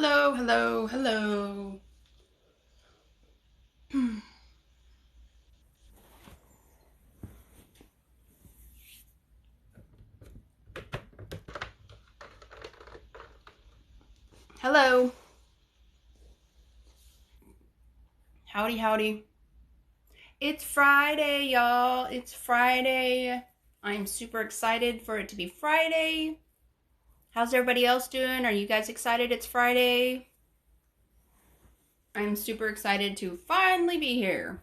Hello, hello, hello. Hello. Howdy, howdy. It's Friday, y'all. It's Friday. I'm super excited for it to be Friday. How's everybody else doing? Are you guys excited it's Friday? I'm super excited to finally be here.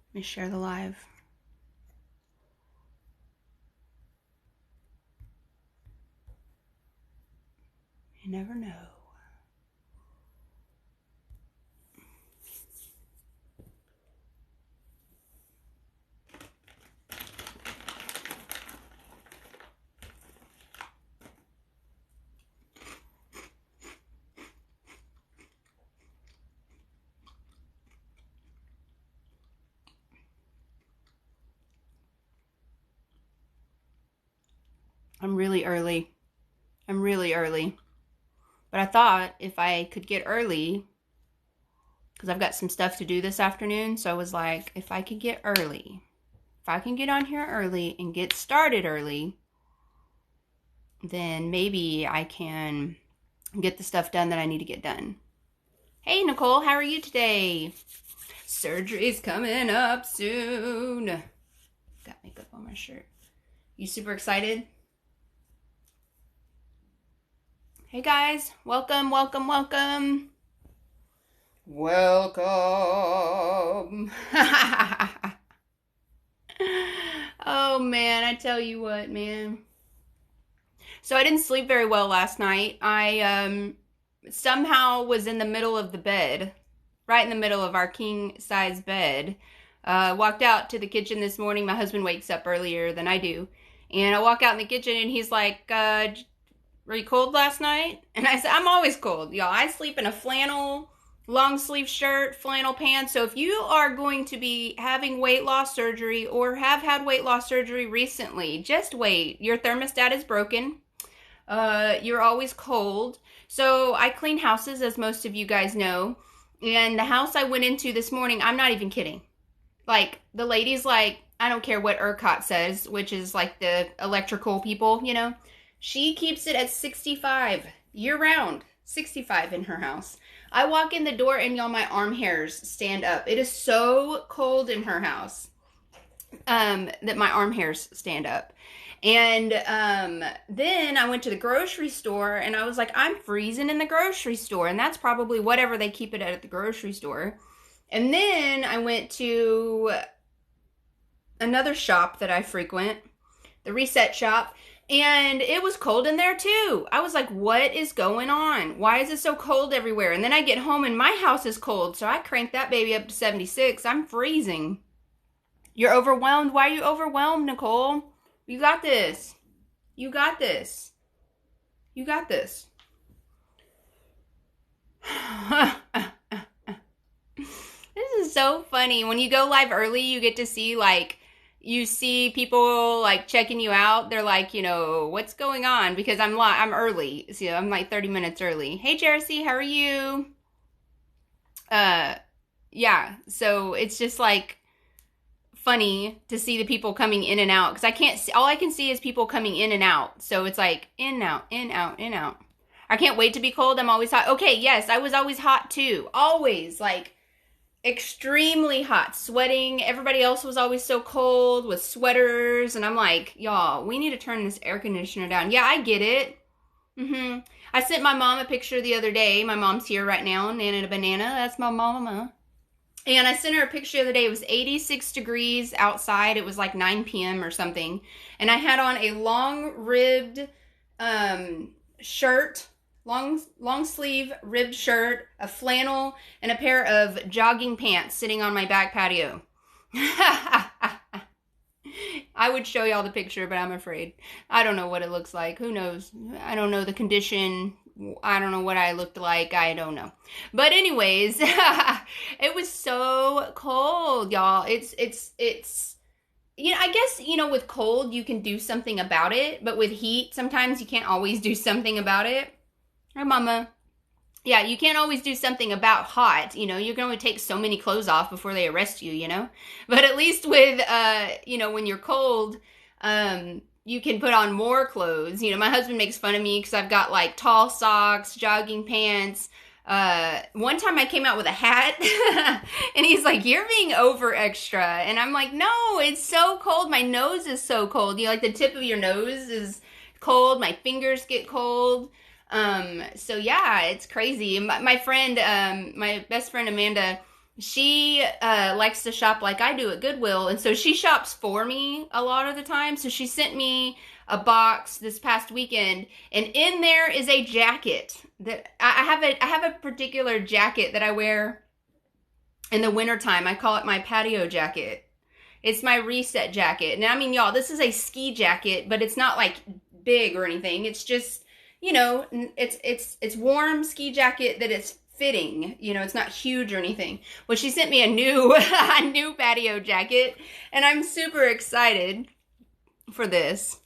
Let me share the live. You never know. I'm really early. But I thought if I could get early, because I've got some stuff to do this afternoon, so I was like, if I can get on here early and get started early, then maybe I can get the stuff done that I need to get done. Hey, Nicole, how are you today? Surgery's coming up soon. Got makeup on my shirt. You super excited? Hey guys, welcome. Welcome. Oh man, I tell you what, man. So I didn't sleep very well last night. I somehow was in the middle of the bed, right in the middle of our king size bed. Walked out to the kitchen this morning. My husband wakes up earlier than I do. And I walk out in the kitchen and he's like, were you cold last night? And I said, I'm always cold, y'all. I sleep in a flannel, long sleeve shirt, flannel pants. So if you are going to be having weight loss surgery or have had weight loss surgery recently, just wait. Your thermostat is broken. You're always cold. So I clean houses, as most of you guys know. And the house I went into this morning, I'm not even kidding. Like, the lady's like, I don't care what ERCOT says, which is like the electrical people, you know. She keeps it at 65 year round. 65 in her house. I walk in the door and y'all, my arm hairs stand up. It is so cold in her house that my arm hairs stand up. And then I went to the grocery store and I was like, I'm freezing in the grocery store. And that's probably whatever they keep it at the grocery store. And then I went to another shop that I frequent, the Reset Shop, and it was cold in there too. I was like, what is going on? Why is it so cold everywhere? And then I get home and my house is cold, so I cranked that baby up to 76. I'm freezing. You're overwhelmed? Why are you overwhelmed, Nicole? You got this. You got this. You got this. This is so funny. When you go live early, you get to see, like, you see people, like, checking you out. They're like, you know, what's going on? Because I'm early. So I'm like 30 minutes early. Hey, Jersey, how are you? Yeah. So it's just, like, funny to see the people coming in and out, because I can't see, all I can see is people coming in and out. So it's like in, out, in, out, in, out. I can't wait to be cold. I'm always hot. Okay, yes, I was always hot too. Always, like, extremely hot, sweating. Everybody else was always so cold with sweaters, and I'm like, y'all, we need to turn this air conditioner down. Yeah, I get it. I sent my mom a picture the other day. My mom's here right now, Nana Banana. That's my mama. And I sent her a picture the other day. It was 86 degrees outside. It was like 9 p.m. or something. And I had on a long-ribbed shirt, long sleeve ribbed shirt, a flannel, and a pair of jogging pants sitting on my back patio. I would show y'all the picture, but I'm afraid. I don't know what it looks like. Who knows? I don't know the condition. I don't know what I looked like. I don't know. But anyways, it was so cold, y'all. It's I guess, with cold, you can do something about it, but with heat, sometimes you can't always do something about it. Hi, Mama. Yeah, you can't always do something about hot. You can only take so many clothes off before they arrest you. But at least with, when you're cold, you can put on more clothes. My husband makes fun of me because I've got like tall socks, jogging pants. One time I came out with a hat and he's like, "You're being over extra." And I'm like, "No, it's so cold. My nose is so cold. Like the tip of your nose is cold. My fingers get cold." So yeah, it's crazy. My friend, my best friend Amanda, she likes to shop like I do at Goodwill, and so she shops for me a lot of the time. So she sent me a box this past weekend, and in there is a jacket that I have a particular jacket that I wear in the wintertime. I call it my patio jacket. It's my reset jacket. Now, I mean, y'all, this is a ski jacket, but it's not like big or anything. It's just, it's warm ski jacket that it's fitting. It's not huge or anything. Well, she sent me a new a new patio jacket, and I'm super excited for this.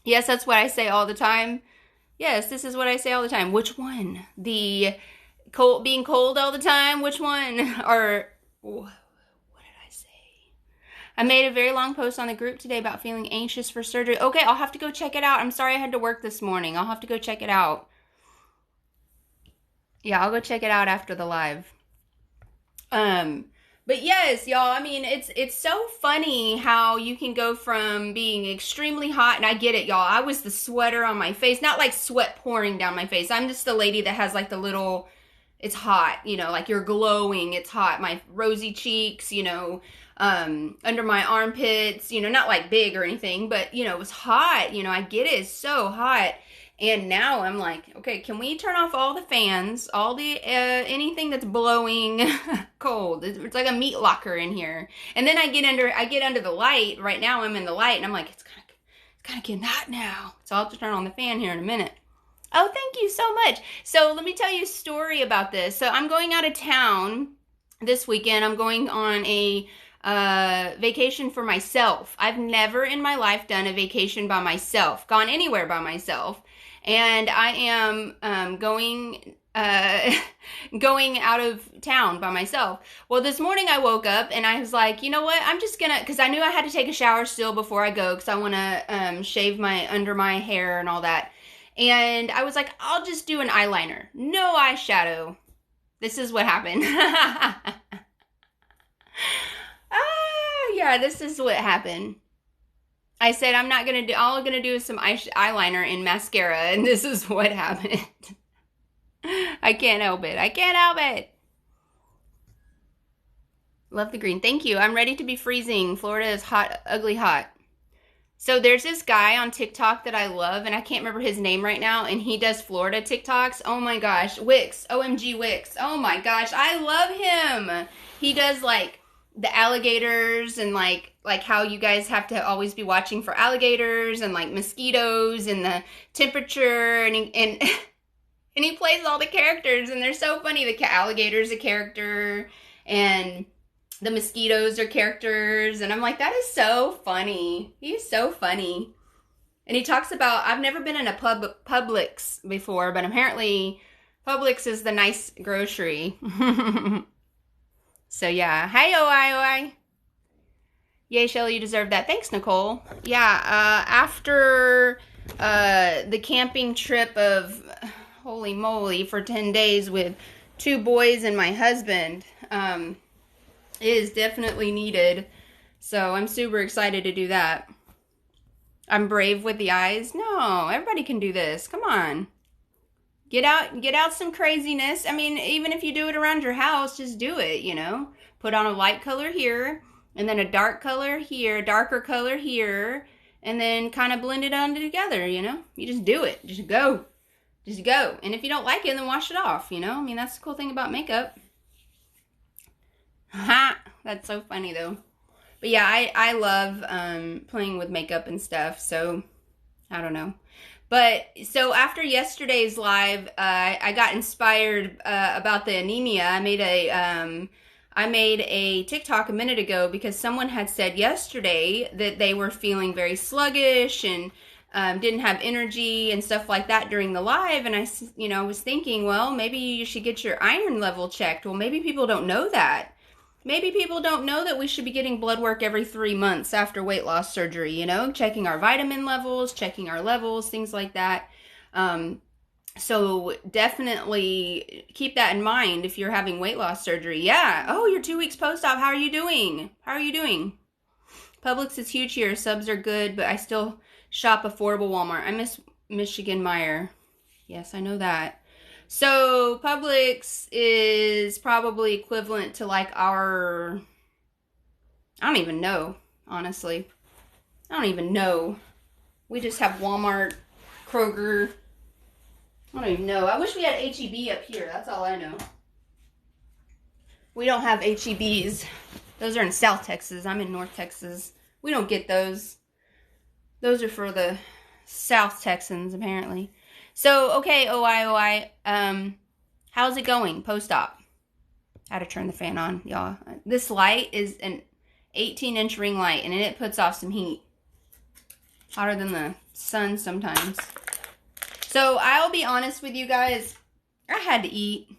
Yes, that's what I say all the time. Yes, this is what I say all the time. Which one? The cold, being cold all the time? Which one? Or what did I say? I made a very long post on the group today about feeling anxious for surgery. Okay, I'll have to go check it out. I'm sorry I had to work this morning. I'll have to go check it out. Yeah, I'll go check it out after the live. But yes, y'all, I mean, it's so funny how you can go from being extremely hot, and I get it, y'all. I was the sweater on my face, not like sweat pouring down my face. I'm just the lady that has like the little, it's hot, like you're glowing, it's hot. My rosy cheeks, under my armpits, not like big or anything, but, it was hot. I get it, it's so hot. And now I'm like, okay, can we turn off all the fans, all the, anything that's blowing cold? It's like a meat locker in here. And then I get under the light. Right now I'm in the light and I'm like, it's kind of getting hot now. So I'll have to turn on the fan here in a minute. Oh, thank you so much. So let me tell you a story about this. So I'm going out of town this weekend. I'm going on a vacation for myself. I've never in my life done a vacation by myself, gone anywhere by myself. And I am going out of town by myself. Well, this morning I woke up and I was like, you know what? I'm just gonna, because I knew I had to take a shower still before I go because I want to shave under my hair and all that. And I was like, I'll just do an eyeliner. No eyeshadow. This is what happened. Yeah, this is what happened. I said, all I'm going to do is some eyeliner and mascara, and this is what happened. I can't help it. Love the green. Thank you. I'm ready to be freezing. Florida is hot, ugly hot. So there's this guy on TikTok that I love, and I can't remember his name right now, and he does Florida TikToks. Oh my gosh. Wix. OMG Wix. Oh my gosh. I love him. He does like the alligators and like how you guys have to always be watching for alligators and like mosquitoes and the temperature and and he plays all the characters and they're so funny. The alligator's a character and the mosquitoes are characters and I'm like, that is so funny. He's so funny. And he talks about, I've never been in a Publix before, but apparently Publix is the nice grocery. So yeah, hey OI. Yay, Shelly, you deserve that. Thanks, Nicole. Yeah, after the camping trip of, holy moly, for 10 days with 2 boys and my husband, it is definitely needed. So I'm super excited to do that. I'm brave with the eyes. No, everybody can do this. Come on. Get out some craziness. I mean, even if you do it around your house, just do it, Put on a light color here, and then a dark color here, darker color here, and then kind of blend it on together, You just do it. Just go. And if you don't like it, then wash it off, I mean, that's the cool thing about makeup. Ha! That's so funny, though. But yeah, I love playing with makeup and stuff, so I don't know. But so after yesterday's live, I got inspired about the anemia. I made I made a TikTok a minute ago because someone had said yesterday that they were feeling very sluggish and didn't have energy and stuff like that during the live. And I was thinking, well, maybe you should get your iron level checked. Well, maybe people don't know that. Maybe people don't know that we should be getting blood work every 3 months after weight loss surgery, checking our vitamin levels, checking our levels, things like that. So definitely keep that in mind if you're having weight loss surgery. Yeah. Oh, you're 2 weeks post-op. How are you doing? Publix is huge here. Subs are good, but I still shop affordable Walmart. I miss Michigan Meyer. Yes, I know that. So Publix is probably equivalent to like I don't even know, honestly. I don't even know. We just have Walmart, Kroger. I don't even know. I wish we had H-E-B up here. That's all I know. We don't have H-E-Bs. Those are in South Texas. I'm in North Texas. We don't get those. Those are for the South Texans, apparently. So, okay, OI. How's it going post-op? I had to turn the fan on, y'all. This light is an 18-inch ring light, and it puts off some heat. Hotter than the sun sometimes. So, I'll be honest with you guys. I had to eat.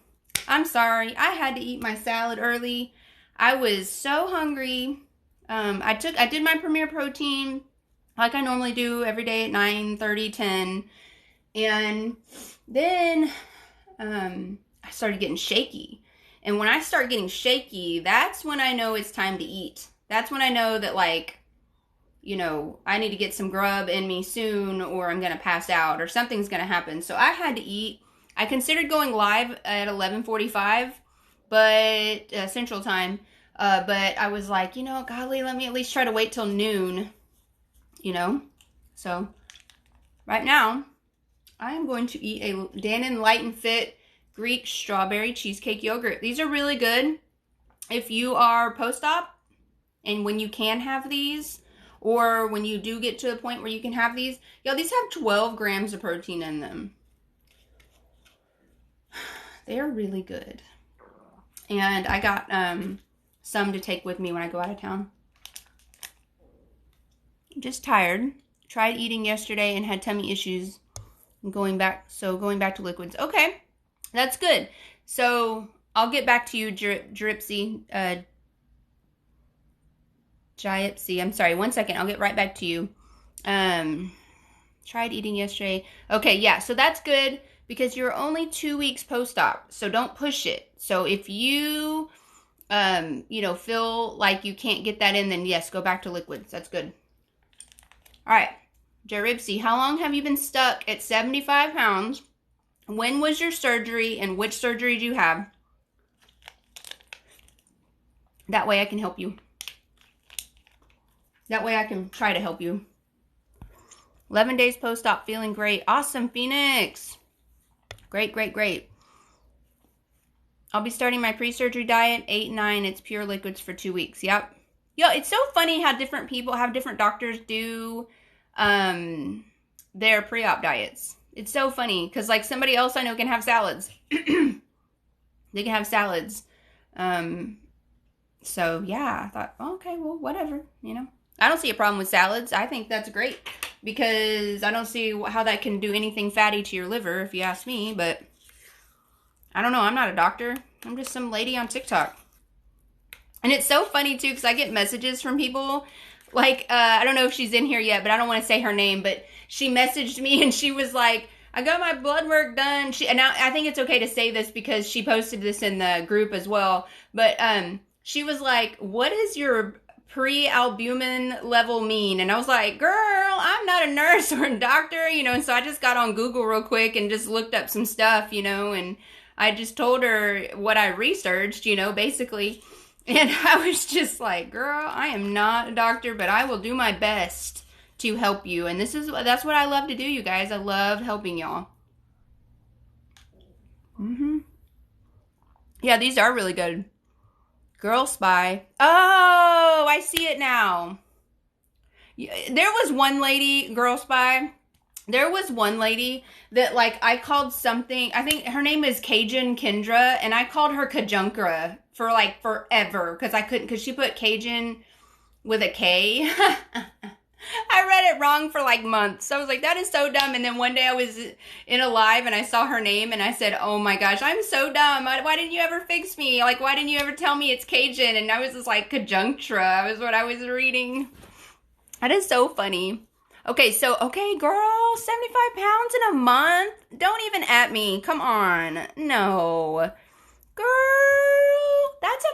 I'm sorry. I had to eat my salad early. I was so hungry. I did my Premier Protein like I normally do every day at 9:30, 10. And then I started getting shaky. And when I start getting shaky, that's when I know it's time to eat. That's when I know that, like, I need to get some grub in me soon or I'm going to pass out or something's going to happen. So I had to eat. I considered going live at 11:45, but Central Time. But I was like, golly, let me at least try to wait till noon, So right now, I am going to eat a Dannon Light and Fit Greek strawberry cheesecake yogurt. These are really good if you are post-op and when you can have these, or when you do get to the point where you can have these. These have 12 grams of protein in them. They're really good. And I got some to take with me when I go out of town. I'm just tired. Tried eating yesterday and had tummy issues. Going back to liquids. Okay, that's good. So I'll get back to you, Gypsy. I'm sorry, 1 second. I'll get right back to you. Tried eating yesterday. Okay, yeah, so that's good because you're only 2 weeks post-op, so don't push it. So if you, feel like you can't get that in, then yes, go back to liquids. That's good. All right. Jeribsy, how long have you been stuck at 75 pounds? When was your surgery and which surgery did you have? That way I can help you. That way I can try to help you. 11 days post-op, feeling great. Awesome, Phoenix. Great. I'll be starting my pre-surgery diet, 8-9. It's pure liquids for 2 weeks. Yep. It's so funny how different people, how different doctors do their pre-op diets. It's so funny because like somebody else I know can have salads. They can have salads. So yeah, I thought, okay, well, whatever, I don't see a problem with salads. I think that's great because I don't see how that can do anything fatty to your liver, if you ask me, but I don't know. I'm not a doctor. I'm just some lady on TikTok. And it's so funny too because I get messages from people like, I don't know if she's in here yet, but I don't want to say her name, but she messaged me and she was like, I got my blood work done. And now I think it's okay to say this because she posted this in the group as well. But she was like, what is your pre-albumin level mean? And I was like, girl, I'm not a nurse or a doctor, and so I just got on Google real quick and just looked up some stuff, and I just told her what I researched, basically. And I was just like, girl, I am not a doctor, but I will do my best to help you. And that's what I love to do, you guys. I love helping y'all. Yeah, these are really good. Girl Spy. Oh, I see it now. There was one lady, Girl Spy, There was one lady that, like, I called something, I think her name is Cajun Kendra, and I called her Kajunkra for like forever because I couldn't, because she put Cajun with a K. I read it wrong for like months. I was like, that is so dumb. And then one day I was in a live and I saw her name and I said, oh my gosh, I'm so dumb. Why didn't you ever fix me? Like, why didn't you ever tell me it's Cajun? And I was just like, Conjunctra was what I was reading. That is so funny. Okay, so, okay, girl, 75 pounds in a month? Don't even at me. Come on. No. Girl, that's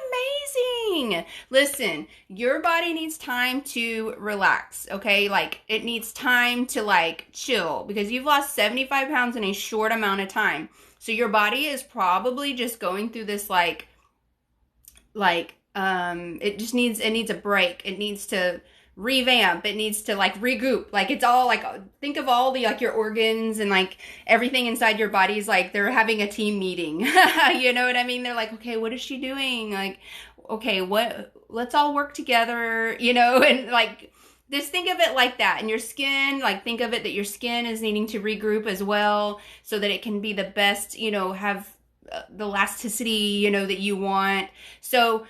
amazing. Listen, your body needs time to relax, okay? Like, it needs time to, like, chill because you've lost 75 pounds in a short amount of time. So your body is probably just going through this, it needs a break. It needs to revamp. It needs to like regroup. Like it's all like, think of all the like your organs and like everything inside your body is like they're having a team meeting. You know what I mean? They're like, okay, what is she doing? Like, okay, let's all work together, you know, and like just think of it like that. And your skin, like think of it that your skin is needing to regroup as well so that it can be the best, you know, have the elasticity, you know, that you want. So,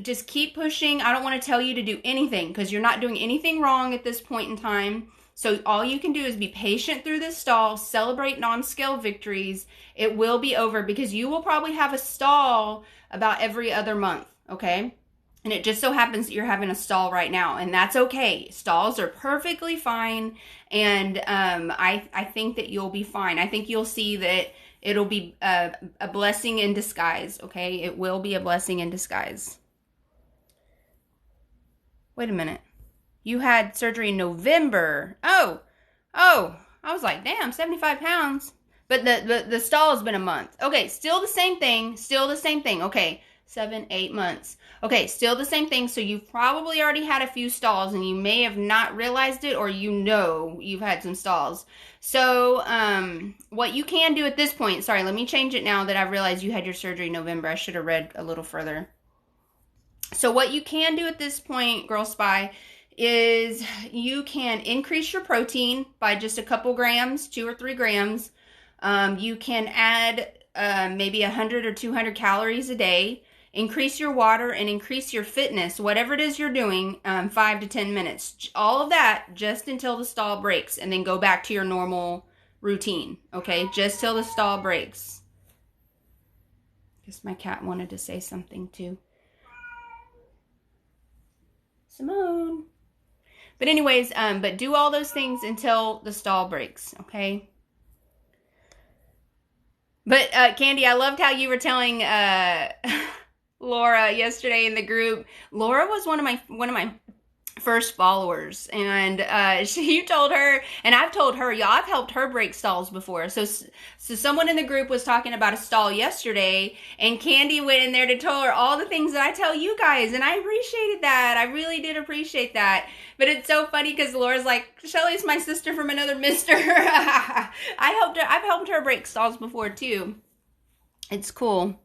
just keep pushing. I don't want to tell you to do anything because you're not doing anything wrong at this point in time. So all you can do is be patient through this stall, celebrate non-scale victories. It will be over because you will probably have a stall about every other month, okay? And it just so happens that you're having a stall right now, and that's okay. Stalls are perfectly fine, and I think that you'll be fine. I think you'll see that it'll be a blessing in disguise, okay? It will be a blessing in disguise. Wait a minute. You had surgery in November. Oh, I was like, damn, 75 pounds. But the stall has been a month. Okay, still the same thing. Okay, 7, 8 months. Okay, still the same thing. So you've probably already had a few stalls and you may have not realized it, or you know you've had some stalls. So what you can do at this point, sorry, let me change it now that I've realized you had your surgery in November. I should have read a little further. So what you can do at this point, Girl Spy, is you can increase your protein by just a couple grams, 2 or 3 grams. You can add maybe 100 or 200 calories a day. Increase your water and increase your fitness, whatever it is you're doing, 5 to 10 minutes. All of that just until the stall breaks, and then go back to your normal routine, okay? Just till the stall breaks. Guess my cat wanted to say something too. Simone. But anyways, but do all those things until the stall breaks, okay? But Candy, I loved how you were telling Laura yesterday in the group. Laura was one of my first followers, and you told her, and I've told her, y'all, I've helped her break stalls before. So someone in the group was talking about a stall yesterday, and Candy went in there to tell her all the things that I tell you guys, and I appreciated that. I really did appreciate that. But it's so funny because Laura's like, Shelly's my sister from another mister. I've helped her break stalls before too. It's cool.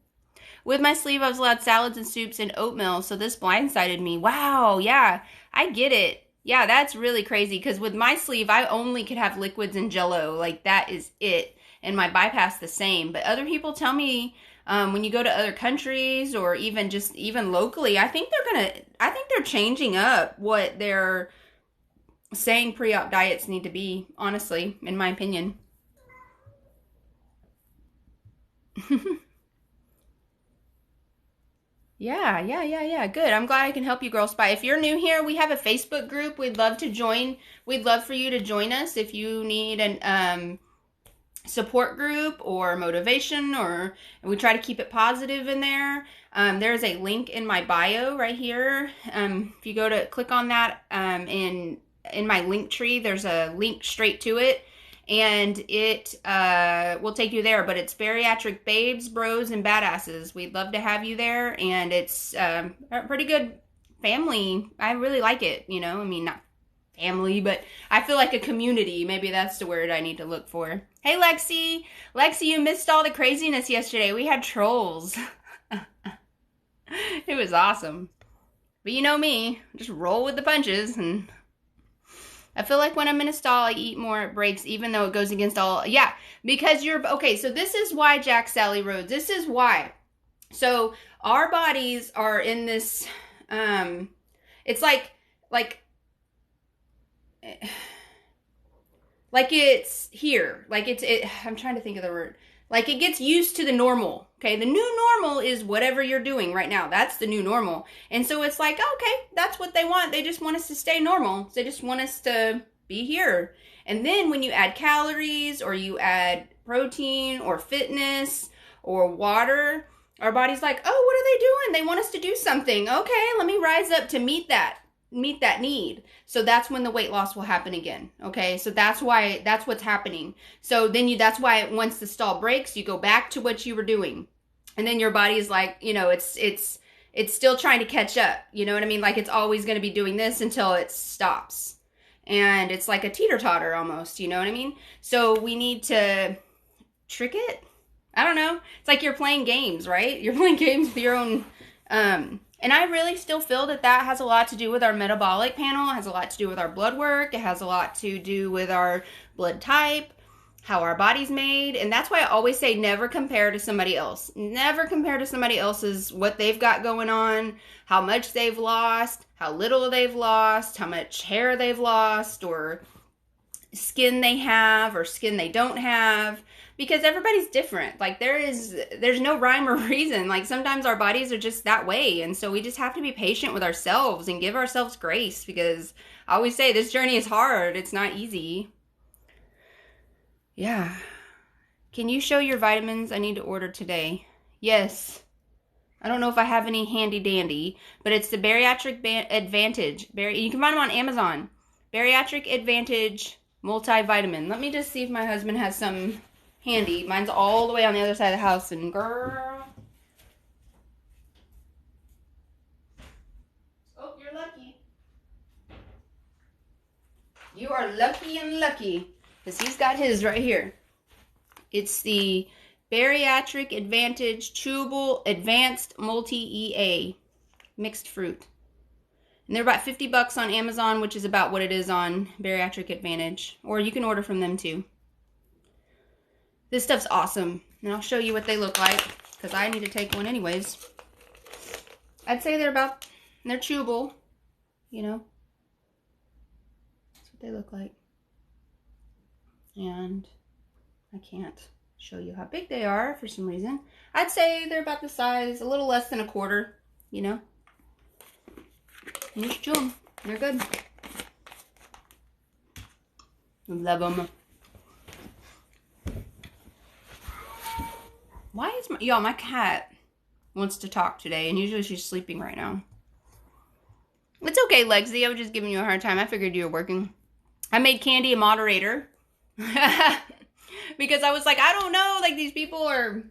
With my sleeve, I was allowed salads and soups and oatmeal, so this blindsided me. Wow, yeah, I get it. Yeah, that's really crazy, because with my sleeve, I only could have liquids and Jell-O. Like, that is it. And my bypass the same. But other people tell me when you go to other countries or even locally, I think they're changing up what they're saying pre-op diets need to be, honestly, in my opinion. Yeah. Good. I'm glad I can help you, Girl Spy. If you're new here, we have a Facebook group. We'd love to join. We'd love for you to join us if you need an support group or motivation, or we try to keep it positive in there. There's a link in my bio right here. If you go to click on that in my link tree, there's a link straight to it. And it will take you there, but it's Bariatric Babes, Bros, and Badasses. We'd love to have you there, and it's a pretty good family. I really like it, you know. I mean, not family, but I feel like a community. Maybe that's the word I need to look for. Hey, Lexi. Lexi, you missed all the craziness yesterday. We had trolls. It was awesome. But you know me, just roll with the punches, and I feel like when I'm in a stall, I eat more, it breaks, even though it goes against all. Yeah, because okay, so this is why, Jack Sally Rhodes. This is why. So our bodies are in this, it's like it's here. I'm trying to think of the word. Like it gets used to the normal. Okay, the new normal is whatever you're doing right now. That's the new normal. And so it's like, okay, that's what they want. They just want us to stay normal. They just want us to be here. And then when you add calories or you add protein or fitness or water, our body's like, oh, what are they doing? They want us to do something. Okay, let me rise up to meet that need. So that's when the weight loss will happen again. Okay, so that's what's happening. So then that's why once the stall breaks, you go back to what you were doing, and then your body's like, it's still trying to catch up. You know what I mean? Like it's always going to be doing this until it stops, and it's like a teeter-totter almost. You know what I mean? So we need to trick it. I don't know. It's like you're playing games, right? You're playing games with your own. And I really still feel that has a lot to do with our metabolic panel. It has a lot to do with our blood work. It has a lot to do with our blood type, how our body's made. And that's why I always say never compare to somebody else. Never compare to somebody else's, what they've got going on, how much they've lost, how little they've lost, how much hair they've lost, or skin they have or skin they don't have. Because everybody's different. Like there's no rhyme or reason. Like sometimes our bodies are just that way. And so we just have to be patient with ourselves and give ourselves grace, because I always say this journey is hard. It's not easy. Yeah. Can you show your vitamins? I need to order today. Yes. I don't know if I have any handy dandy, but it's the Bariatric Advantage. You can find them on Amazon. Bariatric Advantage multivitamin. Let me just see if my husband has some handy. Mine's all the way on the other side of the house, and girl. Oh, you're lucky. You are lucky and lucky, because he's got his right here. It's the Bariatric Advantage Chewable Advanced Multi-EA Mixed Fruit. And they're about $50 on Amazon, which is about what it is on Bariatric Advantage. Or you can order from them too. This stuff's awesome, and I'll show you what they look like, because I need to take one anyways. I'd say they're chewable, you know. That's what they look like. And I can't show you how big they are for some reason. I'd say they're about the size, a little less than a quarter, you know. You just chew them. They're good. Love them. Why is my cat wants to talk today, and usually she's sleeping right now. It's okay, Lexi. I was just giving you a hard time. I figured you were working. I made Candy a moderator. Because I was like, I don't know, like these people are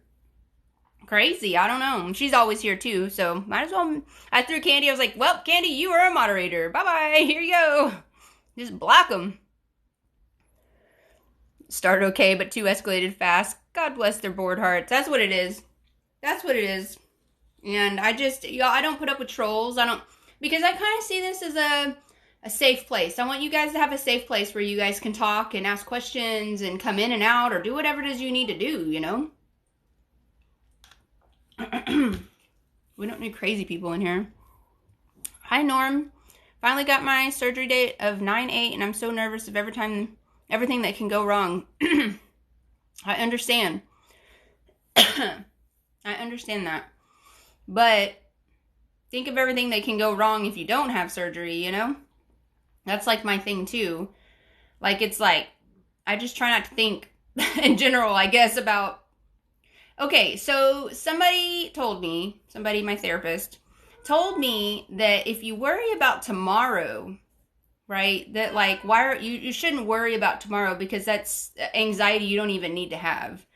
crazy. I don't know. She's always here too, so might as well. I threw Candy. I was like, well, Candy, you are a moderator. Bye-bye. Here you go. Just block them. Started okay, but 2 escalated fast. God bless their bored hearts. That's what it is. That's what it is. And I don't put up with trolls. Because I kind of see this as a safe place. I want you guys to have a safe place where you guys can talk and ask questions and come in and out or do whatever it is you need to do, you know? We don't need crazy people in here. Hi, Norm. Finally got my surgery date of 9/8, and I'm so nervous of everything that can go wrong. I understand. I understand that. But think of everything that can go wrong if you don't have surgery, you know? That's like my thing too. Like, it's like, I just try not to think in general, I guess, about... Okay, so my therapist, told me that if you worry about tomorrow, right, that like, you shouldn't worry about tomorrow, because that's anxiety you don't even need to have.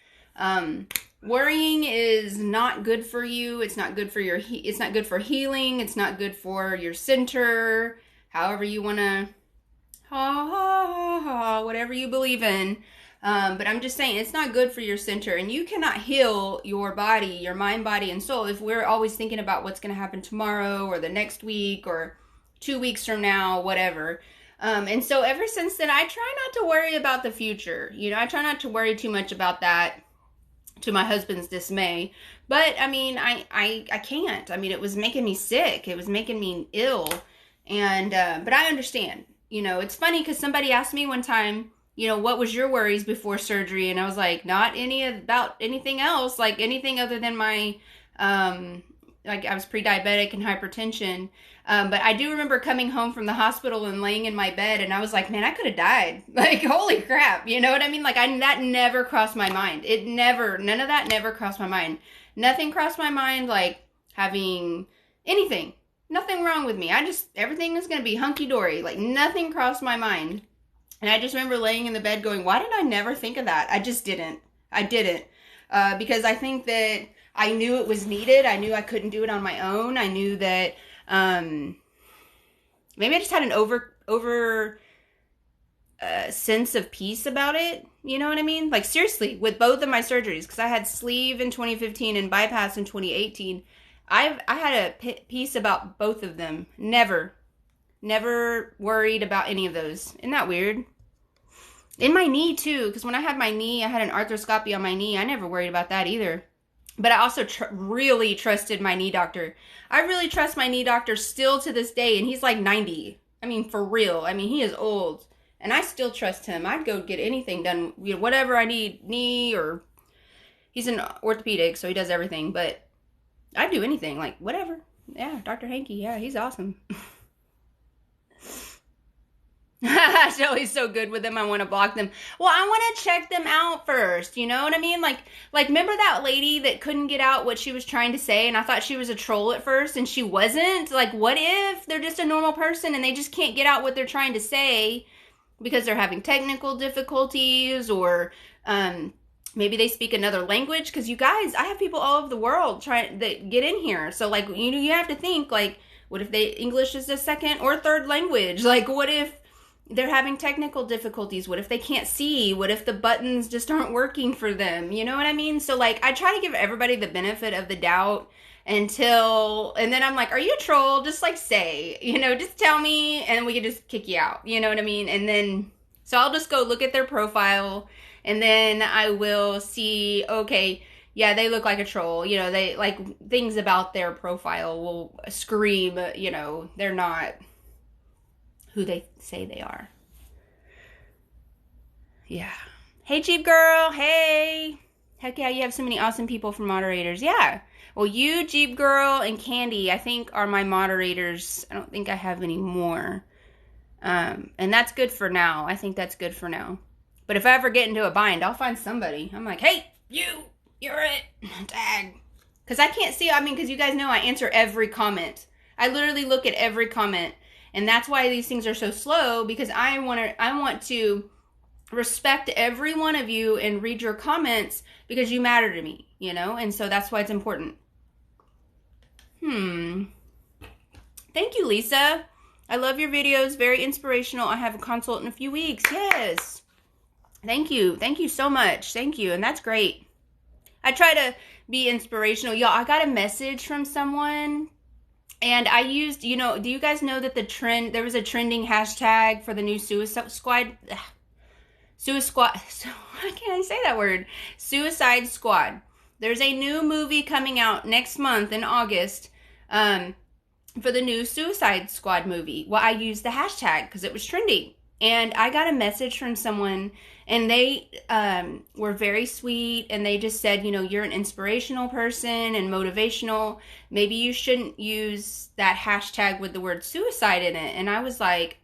Worrying is not good for you. It's not good for it's not good for healing. It's not good for your center, however you want to, whatever you believe in. But I'm just saying, it's not good for your center, and you cannot heal your body, your mind, body, and soul if we're always thinking about what's going to happen tomorrow or the next week or 2 weeks from now, whatever. And so ever since then, I try not to worry about the future. You know, I try not to worry too much about that, to my husband's dismay. But I mean, I can't. I mean, it was making me sick. It was making me ill. And, but I understand. You know, it's funny because somebody asked me one time, you know, what was your worries before surgery? And I was like, not any about anything else, like anything other than my, like I was pre-diabetic and hypertension. But I do remember coming home from the hospital and laying in my bed, and I was like, man, I could have died. Like, holy crap. You know what I mean? Like, that never crossed my mind. None of that never crossed my mind. Nothing crossed my mind, like, having anything. Nothing wrong with me. Everything is going to be hunky-dory. Like, nothing crossed my mind. And I just remember laying in the bed going, why did I never think of that? I just didn't. I didn't. Because I think that I knew it was needed. I knew I couldn't do it on my own. I knew that maybe I just had an over sense of peace about it. You know what I mean? Like, seriously, with both of my surgeries, because I had sleeve in 2015 and bypass in 2018. I had a peace about both of them. Never worried about any of those. Isn't that weird? In my knee too, because when I had my knee, I had an arthroscopy on my knee. I never worried about that either. But I also really trusted my knee doctor. I really trust my knee doctor still to this day, and he's like 90. I mean, for real. I mean, he is old, and I still trust him. I'd go get anything done, you know, whatever I need, knee, or he's an orthopedic, so he does everything, but I'd do anything, like, whatever. Yeah, Dr. Hanky, yeah, he's awesome. Shelly's so good with them, I want to block them. Well, I want to check them out first, you know what I mean? Like, remember that lady that couldn't get out what she was trying to say, and I thought she was a troll at first, and she wasn't? Like, what if they're just a normal person, and they just can't get out what they're trying to say, because they're having technical difficulties, or, maybe they speak another language? Because you guys, I have people all over the world trying to get in here, so, like, you have to think, like, what if English is a second or third language? Like, what if they're having technical difficulties? What if they can't see? What if the buttons just aren't working for them? You know what I mean? So, like, I try to give everybody the benefit of the doubt and then I'm like, are you a troll? Just, like, say, you know, just tell me, and we can just kick you out. You know what I mean? And then, so I'll just go look at their profile, and then I will see, okay, yeah, they look like a troll. You know, they, like, things about their profile will scream, you know, they're not who they say they are. Yeah. Hey, Jeep Girl. Hey. Heck yeah, you have so many awesome people for moderators. Yeah. Well, you, Jeep Girl, and Candy, I think, are my moderators. I don't think I have any more. And that's good for now. I think that's good for now. But if I ever get into a bind, I'll find somebody. I'm like, hey, you're it. Tag. Because I can't see, I mean, because you guys know I answer every comment. I literally look at every comment. And that's why these things are so slow, because I want to respect every one of you and read your comments because you matter to me, you know? And so that's why it's important. Thank you, Lisa. I love your videos. Very inspirational. I have a consult in a few weeks. Yes. Thank you. Thank you so much. Thank you. And that's great. I try to be inspirational. Y'all, I got a message from someone. And I used, you know, do you guys know that there was a trending hashtag for the new Suicide Squad? Why can't I say that word? Suicide Squad. There's a new movie coming out next month in August for the new Suicide Squad movie. Well, I used the hashtag because it was trending. And I got a message from someone, and they were very sweet, and they just said, you know, you're an inspirational person and motivational. Maybe you shouldn't use that hashtag with the word suicide in it. And I was like,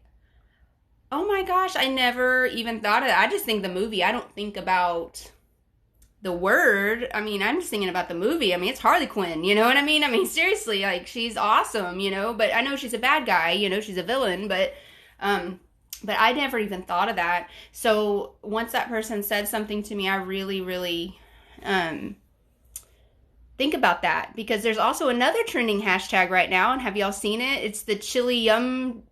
oh my gosh, I never even thought of that. I just think the movie. I don't think about the word. I mean, I'm just thinking about the movie. I mean, it's Harley Quinn, you know what I mean? I mean, seriously, like, she's awesome, you know, but I know she's a bad guy, you know, she's a villain, but I never even thought of that. So once that person said something to me, I really, really think about that, because there's also another trending hashtag right now. And have y'all seen it? It's the chili yum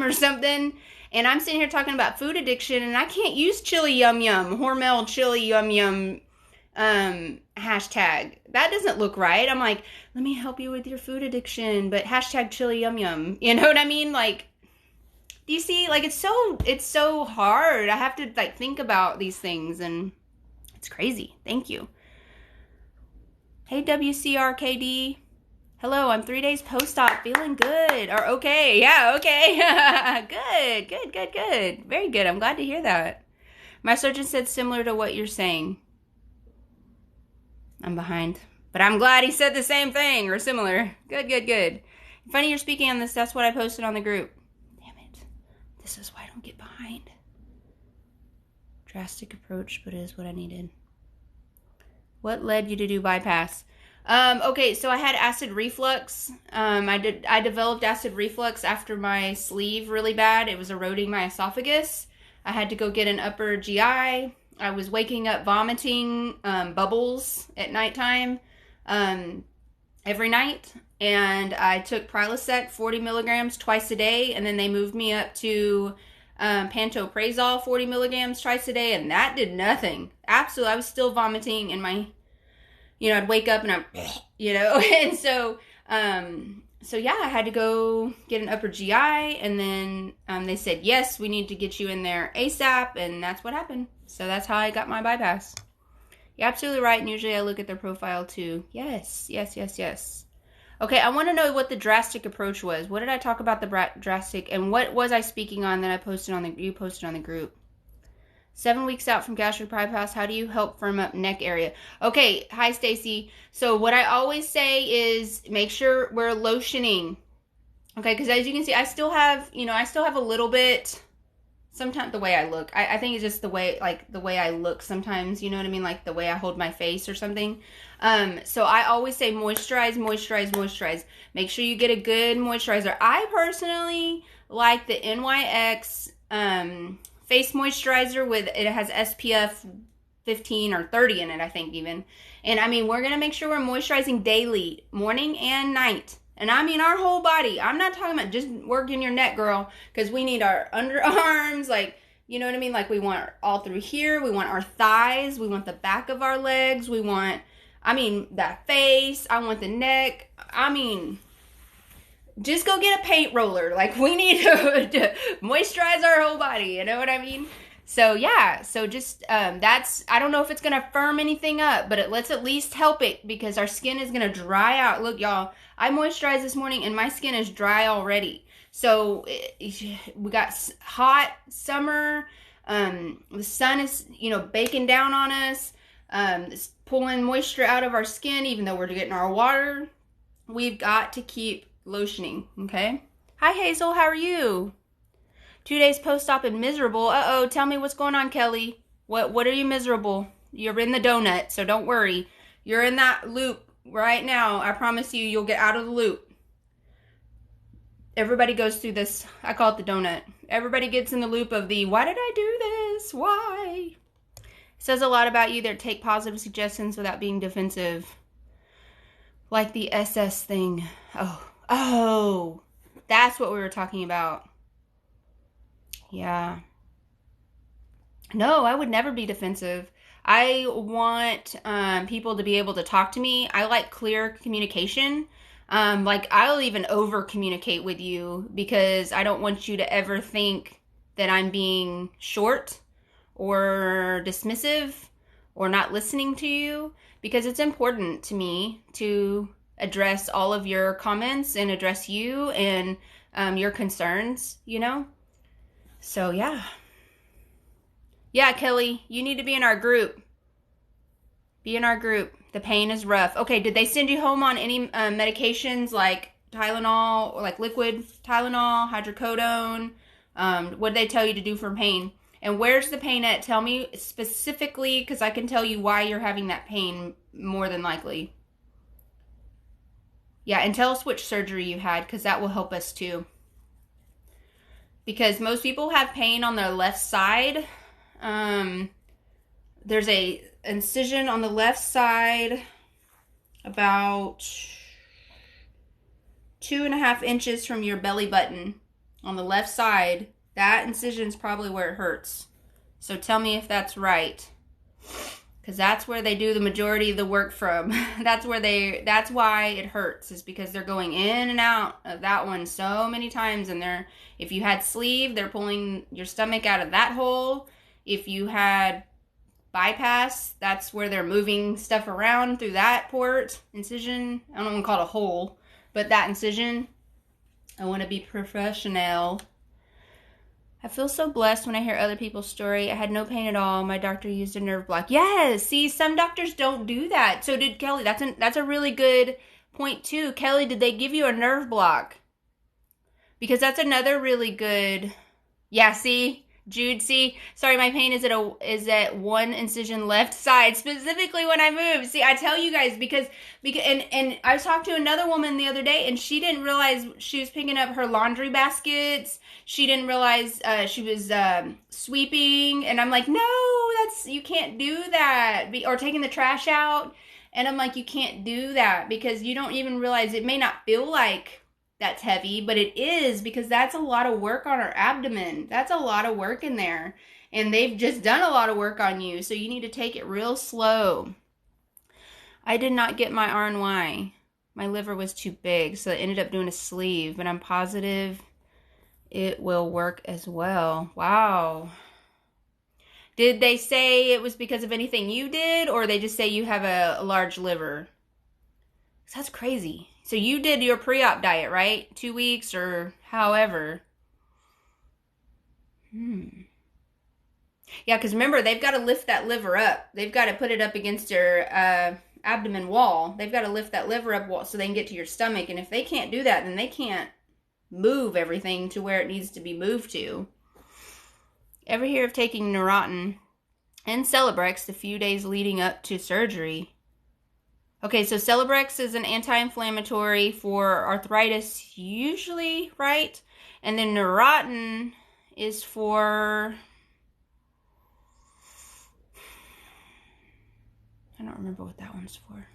or something. And I'm sitting here talking about food addiction, and I can't use chili yum, Hormel chili yum hashtag. That doesn't look right. I'm like, let me help you with your food addiction, but hashtag chili yum. You know what I mean? Like, Do you see? Like, it's so hard. I have to, like, think about these things, and it's crazy. Thank you. Hey, WCRKD. Hello, I'm 3 days post-op, feeling good. Or okay, yeah, okay. Good. Very good. I'm glad to hear that. My surgeon said similar to what you're saying. I'm behind. But I'm glad he said the same thing, or similar. Good. Funny you're speaking on this, that's what I posted on the group. Damn it. This is why I don't get behind. Drastic approach, but it is what I needed. What led you to do bypass? Okay, so I had acid reflux. I developed acid reflux after my sleeve really bad. It was eroding my esophagus. I had to go get an upper GI. I was waking up vomiting bubbles at nighttime every night. And I took Prilosec 40 milligrams twice a day. And then they moved me up to pantoprazole 40 milligrams twice a day. And that did nothing. Absolutely. I was still vomiting in my... I'd wake up and I'm, and so yeah, I had to go get an upper GI, and then they said, yes, we need to get you in there ASAP, and that's what happened. So that's how I got my bypass. You're absolutely right, and usually I look at their profile too. Yes. Okay, I want to know what the drastic approach was. What did I talk about the drastic, and what was I speaking on that you posted on the group? 7 weeks out from gastric bypass, how do you help firm up neck area? Okay, hi Stacy. So what I always say is make sure we're lotioning. Okay, because as you can see, I still have a little bit, sometimes the way I look. I think it's just the way I look sometimes, you know what I mean? Like the way I hold my face or something. So I always say moisturize. Make sure you get a good moisturizer. I personally like the NYX, face moisturizer it has SPF 15 or 30 in it, I think even. And I mean, we're going to make sure we're moisturizing daily, morning and night. And I mean our whole body. I'm not talking about just working your neck, girl, because we need our underarms, like, you know what I mean? Like we want all through here. We want our thighs. We want the back of our legs. We want, that face. I want the neck. Just go get a paint roller. Like, we need to moisturize our whole body. You know what I mean? So, yeah. So, just, I don't know if it's going to firm anything up, but let's at least help it because our skin is going to dry out. Look, y'all, I moisturized this morning and my skin is dry already. So, we got hot summer. The sun is, baking down on us. It's pulling moisture out of our skin, even though we're getting our water. We've got to keep lotioning, okay? Hi Hazel, how are you? 2 days post-op and miserable. Uh-oh, tell me what's going on, Kelly. What are you miserable? You're in the donut, so don't worry. You're in that loop right now. I promise you'll get out of the loop. Everybody goes through this. I call it the donut. Everybody gets in the loop of the, why did I do this? Why? It says a lot about you there. Take positive suggestions without being defensive. Like the SS thing. Oh, that's what we were talking about. Yeah. No, I would never be defensive. I want people to be able to talk to me. I like clear communication. I'll even over communicate with you because I don't want you to ever think that I'm being short or dismissive or not listening to you, because it's important to me to address all of your comments and address you and your concerns, So, yeah. Yeah, Kelly, you need to be in our group. Be in our group. The pain is rough. Okay, did they send you home on any medications like Tylenol or like liquid Tylenol, hydrocodone? What did they tell you to do for pain? And where's the pain at? Tell me specifically, because I can tell you why you're having that pain more than likely. Yeah, and tell us which surgery you had, because that will help us too. Because most people have pain on their left side. There's a incision on the left side about 2.5 inches from your belly button on the left side. That incision is probably where it hurts. So tell me if that's right. Because that's where they do the majority of the work from. That's why it hurts, is because they're going in and out of that one so many times. And if you had sleeve, they're pulling your stomach out of that hole. If you had bypass, that's where they're moving stuff around through that port, incision. I don't want to call it a hole, but that incision. I want to be professional. I feel so blessed when I hear other people's story. I had no pain at all. My doctor used a nerve block. Yes, see, some doctors don't do that. So did Kelly. That's a really good point too. Kelly, did they give you a nerve block? Because that's another really good. Yeah, see, Jude, see, sorry, my pain is at one incision left side, specifically when I move. See, I tell you guys because and I talked to another woman the other day, and she didn't realize she was picking up her laundry baskets. She didn't realize she was sweeping, and I'm like, no, you can't do that. Or taking the trash out, and I'm like, you can't do that because you don't even realize it may not feel like that's heavy, but it is, because that's a lot of work on our abdomen. That's a lot of work in there, and they've just done a lot of work on you, so you need to take it real slow. I did not get my RNY. My liver was too big, so I ended up doing a sleeve, but I'm positive it will work as well. Wow. Did they say it was because of anything you did, or they just say you have a large liver? That's crazy. So you did your pre-op diet, right? 2 weeks or however. Yeah, because remember, they've got to lift that liver up. They've got to put it up against your abdomen wall. They've got to lift that liver up so they can get to your stomach. And if they can't do that, then they can't move everything to where it needs to be moved to. Ever hear of taking Neurontin and Celebrex the few days leading up to surgery? Okay, so Celebrex is an anti-inflammatory for arthritis usually, right? And then Neurontin is for... I don't remember what that one's for.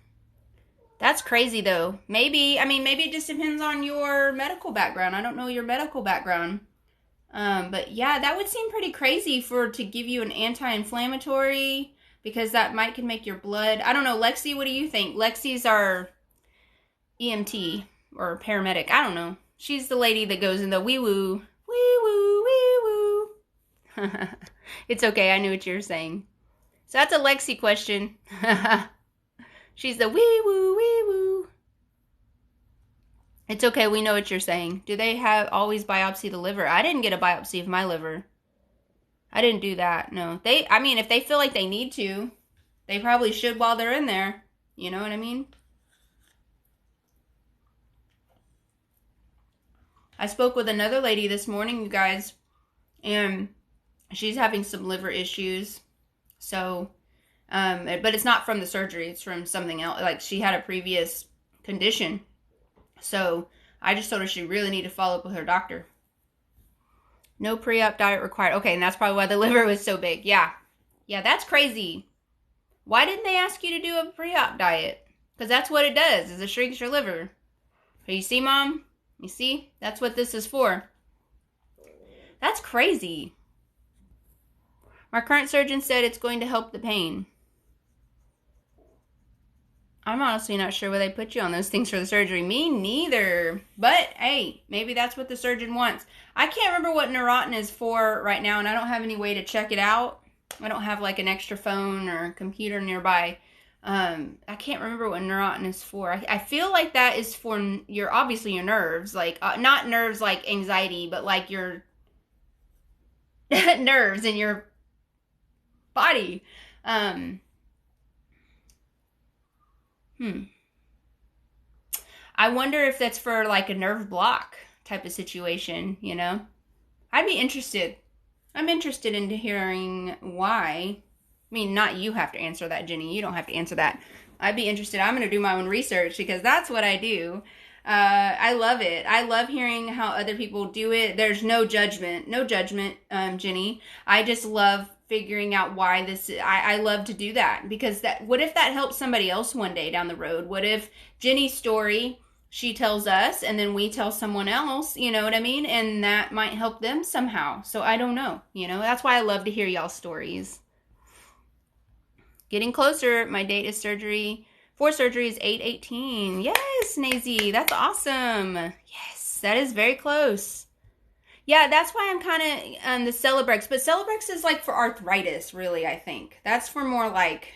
That's crazy though. Maybe it just depends on your medical background. I don't know your medical background. But yeah, that would seem pretty crazy to give you an anti-inflammatory, because that can make your blood. I don't know, Lexi, what do you think? Lexi's our EMT or paramedic. I don't know. She's the lady that goes in the wee-woo, wee-woo, wee-woo. It's okay, I knew what you were saying. So that's a Lexi question. She's the wee-woo, wee-woo. It's okay, we know what you're saying. Do they always biopsy the liver? I didn't get a biopsy of my liver. I didn't do that, no. If they feel like they need to, they probably should while they're in there. You know what I mean? I spoke with another lady this morning, you guys, and she's having some liver issues. So, but it's not from the surgery. It's from something else. Like, she had a previous condition. So, I just told her she really needed to follow up with her doctor. No pre-op diet required. Okay, and that's probably why the liver was so big. Yeah. Yeah, that's crazy. Why didn't they ask you to do a pre-op diet? Because that's what it does, is it shrinks your liver. So you see, Mom? You see? That's what this is for. That's crazy. My current surgeon said it's going to help the pain. I'm honestly not sure why they put you on those things for the surgery. Me neither. But, hey, maybe that's what the surgeon wants. I can't remember what Neurontin is for right now, and I don't have any way to check it out. I don't have, like, an extra phone or computer nearby. I can't remember what Neurontin is for. I feel like that is for obviously your nerves. Like, not nerves like anxiety, but, like, your nerves in your body. I wonder if that's for like a nerve block type of situation, you know? I'd be interested. I'm interested into hearing why. I mean, not you have to answer that, Jenny. You don't have to answer that. I'd be interested. I'm going to do my own research because that's what I do. I love it. I love hearing how other people do it. There's no judgment. No judgment, Jenny. I just love figuring out why I love to do that, because what if that helps somebody else one day down the road? What if Jenny's story, she tells us and then we tell someone else, you know what I mean? And that might help them somehow. So I don't know, you know, that's why I love to hear y'all's stories. Getting closer. My date is for surgery is 8/18. Yes, Nazy, that's awesome. Yes, that is very close. Yeah, that's why I'm kind of the Celebrex. But Celebrex is like for arthritis, really, I think. That's for more like,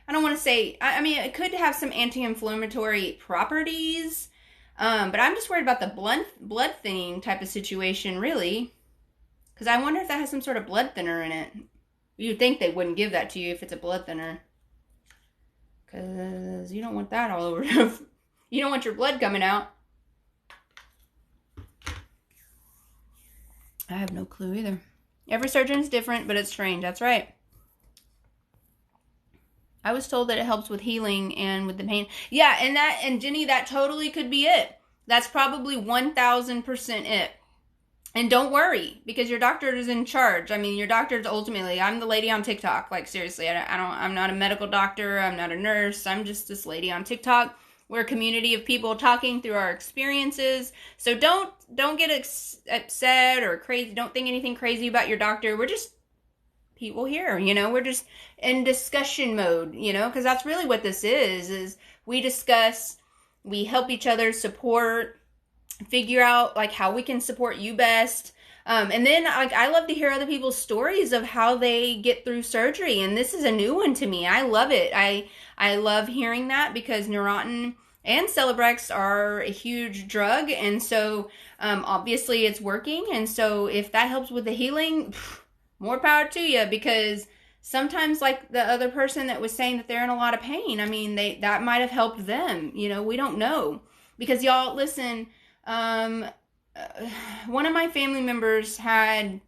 I don't want to say, I mean, it could have some anti-inflammatory properties. But I'm just worried about the blood thinning type of situation, really. Because I wonder if that has some sort of blood thinner in it. You'd think they wouldn't give that to you if it's a blood thinner. Because you don't want that all over. You don't want your blood coming out. I have no clue either. Every surgeon is different, but it's strange. That's right. I was told that it helps with healing and with the pain. Yeah, and Jenny, that totally could be it. That's probably 1000% it. And don't worry, because your doctor is in charge. I mean, your doctor's ultimately, I'm the lady on TikTok. Like, seriously, I'm not a medical doctor. I'm not a nurse. I'm just this lady on TikTok. We're a community of people talking through our experiences. So don't get upset or crazy. Don't think anything crazy about your doctor. We're just people here, we're just in discussion mode, because that's really what this is we discuss, we help each other, support, figure out like how we can support you best. And then I love to hear other people's stories of how they get through surgery. And this is a new one to me. I love it. I love hearing that because Neurontin and Celebrex are a huge drug. And so obviously it's working. And so if that helps with the healing, more power to you, because sometimes like the other person that was saying that they're in a lot of pain, I mean, that might have helped them. We don't know. Because y'all, listen, one of my family members had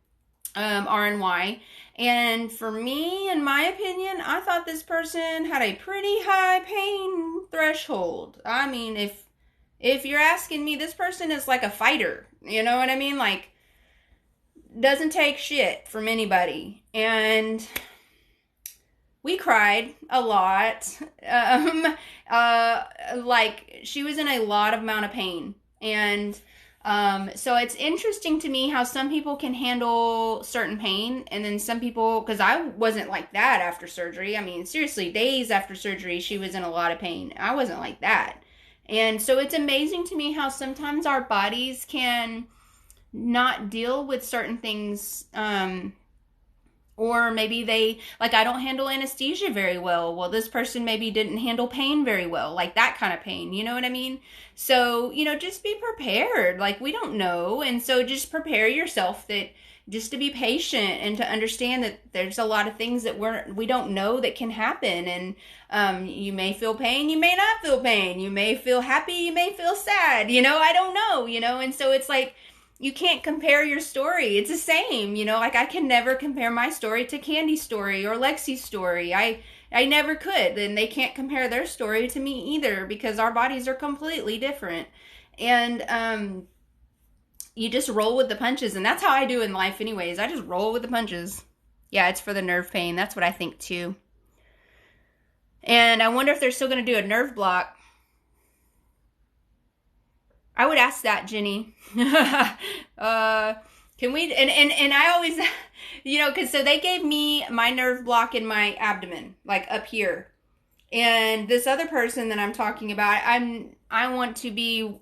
RNY, and for me, in my opinion, I thought this person had a pretty high pain threshold. I mean, if you're asking me, this person is like a fighter, you know what I mean? Like, doesn't take shit from anybody. And we cried a lot. Like, she was in a lot of amount of pain. And so it's interesting to me how some people can handle certain pain, and then some people, because I wasn't like that after surgery. I mean, seriously, days after surgery, she was in a lot of pain. I wasn't like that. And so it's amazing to me how sometimes our bodies can not deal with certain things, or maybe they, like, I don't handle anesthesia very well. Well, this person maybe didn't handle pain very well, like that kind of pain, you know what I mean? So, just be prepared. Like, we don't know. And so just prepare yourself that just to be patient and to understand that there's a lot of things that we don't know that can happen. And you may feel pain, you may not feel pain. You may feel happy, you may feel sad, I don't know, And so it's like, you can't compare your story. It's the same, like I can never compare my story to Candy's story or Lexi's story. I never could. And they can't compare their story to me either, because our bodies are completely different. And you just roll with the punches. And that's how I do in life anyways. I just roll with the punches. Yeah, it's for the nerve pain. That's what I think too. And I wonder if they're still going to do a nerve block. I would ask that, Jenny. Can we, and I always, because so they gave me my nerve block in my abdomen, like up here. And this other person that I'm talking about, I want to be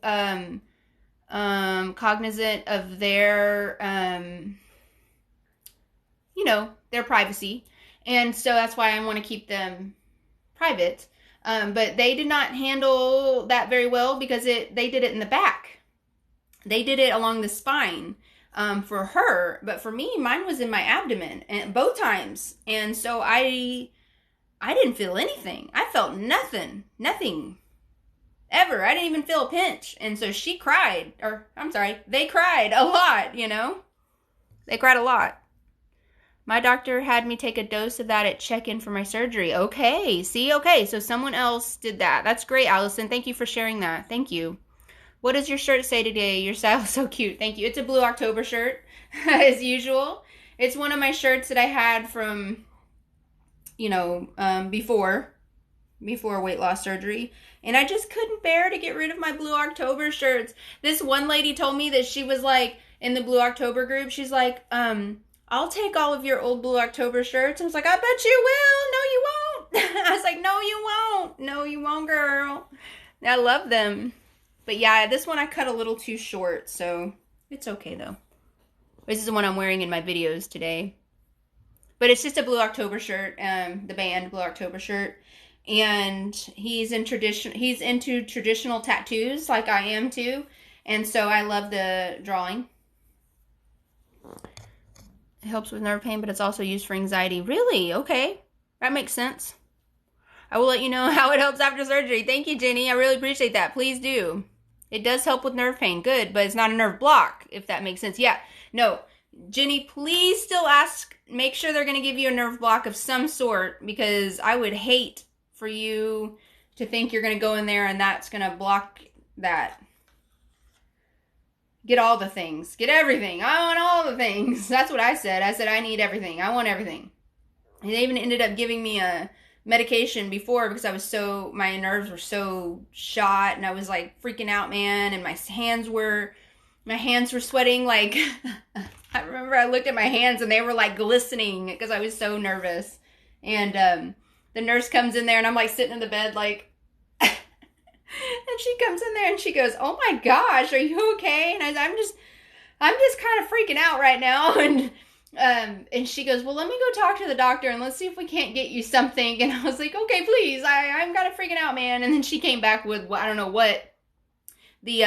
cognizant of their, their privacy. And so that's why I want to keep them private. But they did not handle that very well because they did it in the back. They did it along the spine for her. But for me, mine was in my abdomen, and both times. And so I didn't feel anything. I felt nothing ever. I didn't even feel a pinch. And so she cried, they cried a lot, They cried a lot. My doctor had me take a dose of that at check-in for my surgery. Okay, so someone else did that. That's great, Allison. Thank you for sharing that. Thank you. What does your shirt say today? Your style is so cute. Thank you. It's a Blue October shirt, as usual. It's one of my shirts that I had from, before weight loss surgery. And I just couldn't bear to get rid of my Blue October shirts. This one lady told me that she was like, in the Blue October group, she's like, I'll take all of your old Blue October shirts. I was like, I bet you will. No, you I was like, no, you won't. No, you won't, girl. I love them. But yeah, this one I cut a little too short, so it's okay though. This is the one I'm wearing in my videos today. But it's just a Blue October shirt, the band Blue October shirt. And he's into traditional tattoos like I am too. And so I love the drawing. It helps with nerve pain, but it's also used for anxiety. Really? Okay. That makes sense. I will let you know how it helps after surgery. Thank you, Jenny. I really appreciate that. Please do. It does help with nerve pain. Good, but it's not a nerve block, if that makes sense. Yeah. No. Jenny, please still ask. Make sure they're going to give you a nerve block of some sort, because I would hate for you to think you're going to go in there and that's going to block that. Get all the things. Get everything. I want all the things. That's what I said. I said I need everything. I want everything. And they even ended up giving me a medication before because I was my nerves were so shot and I was like freaking out, man, and my hands were sweating. Like, I remember I looked at my hands and they were like glistening because I was so nervous. And the nurse comes in there and I'm like sitting in the bed like, and she comes in there and she goes, "Oh my gosh, are you okay?" And I'm just kind of freaking out right now. And she goes, "Well, let me go talk to the doctor and let's see if we can't get you something." And I was like, "Okay, please. I'm kind of freaking out, man." And then she came back with, I don't know what, the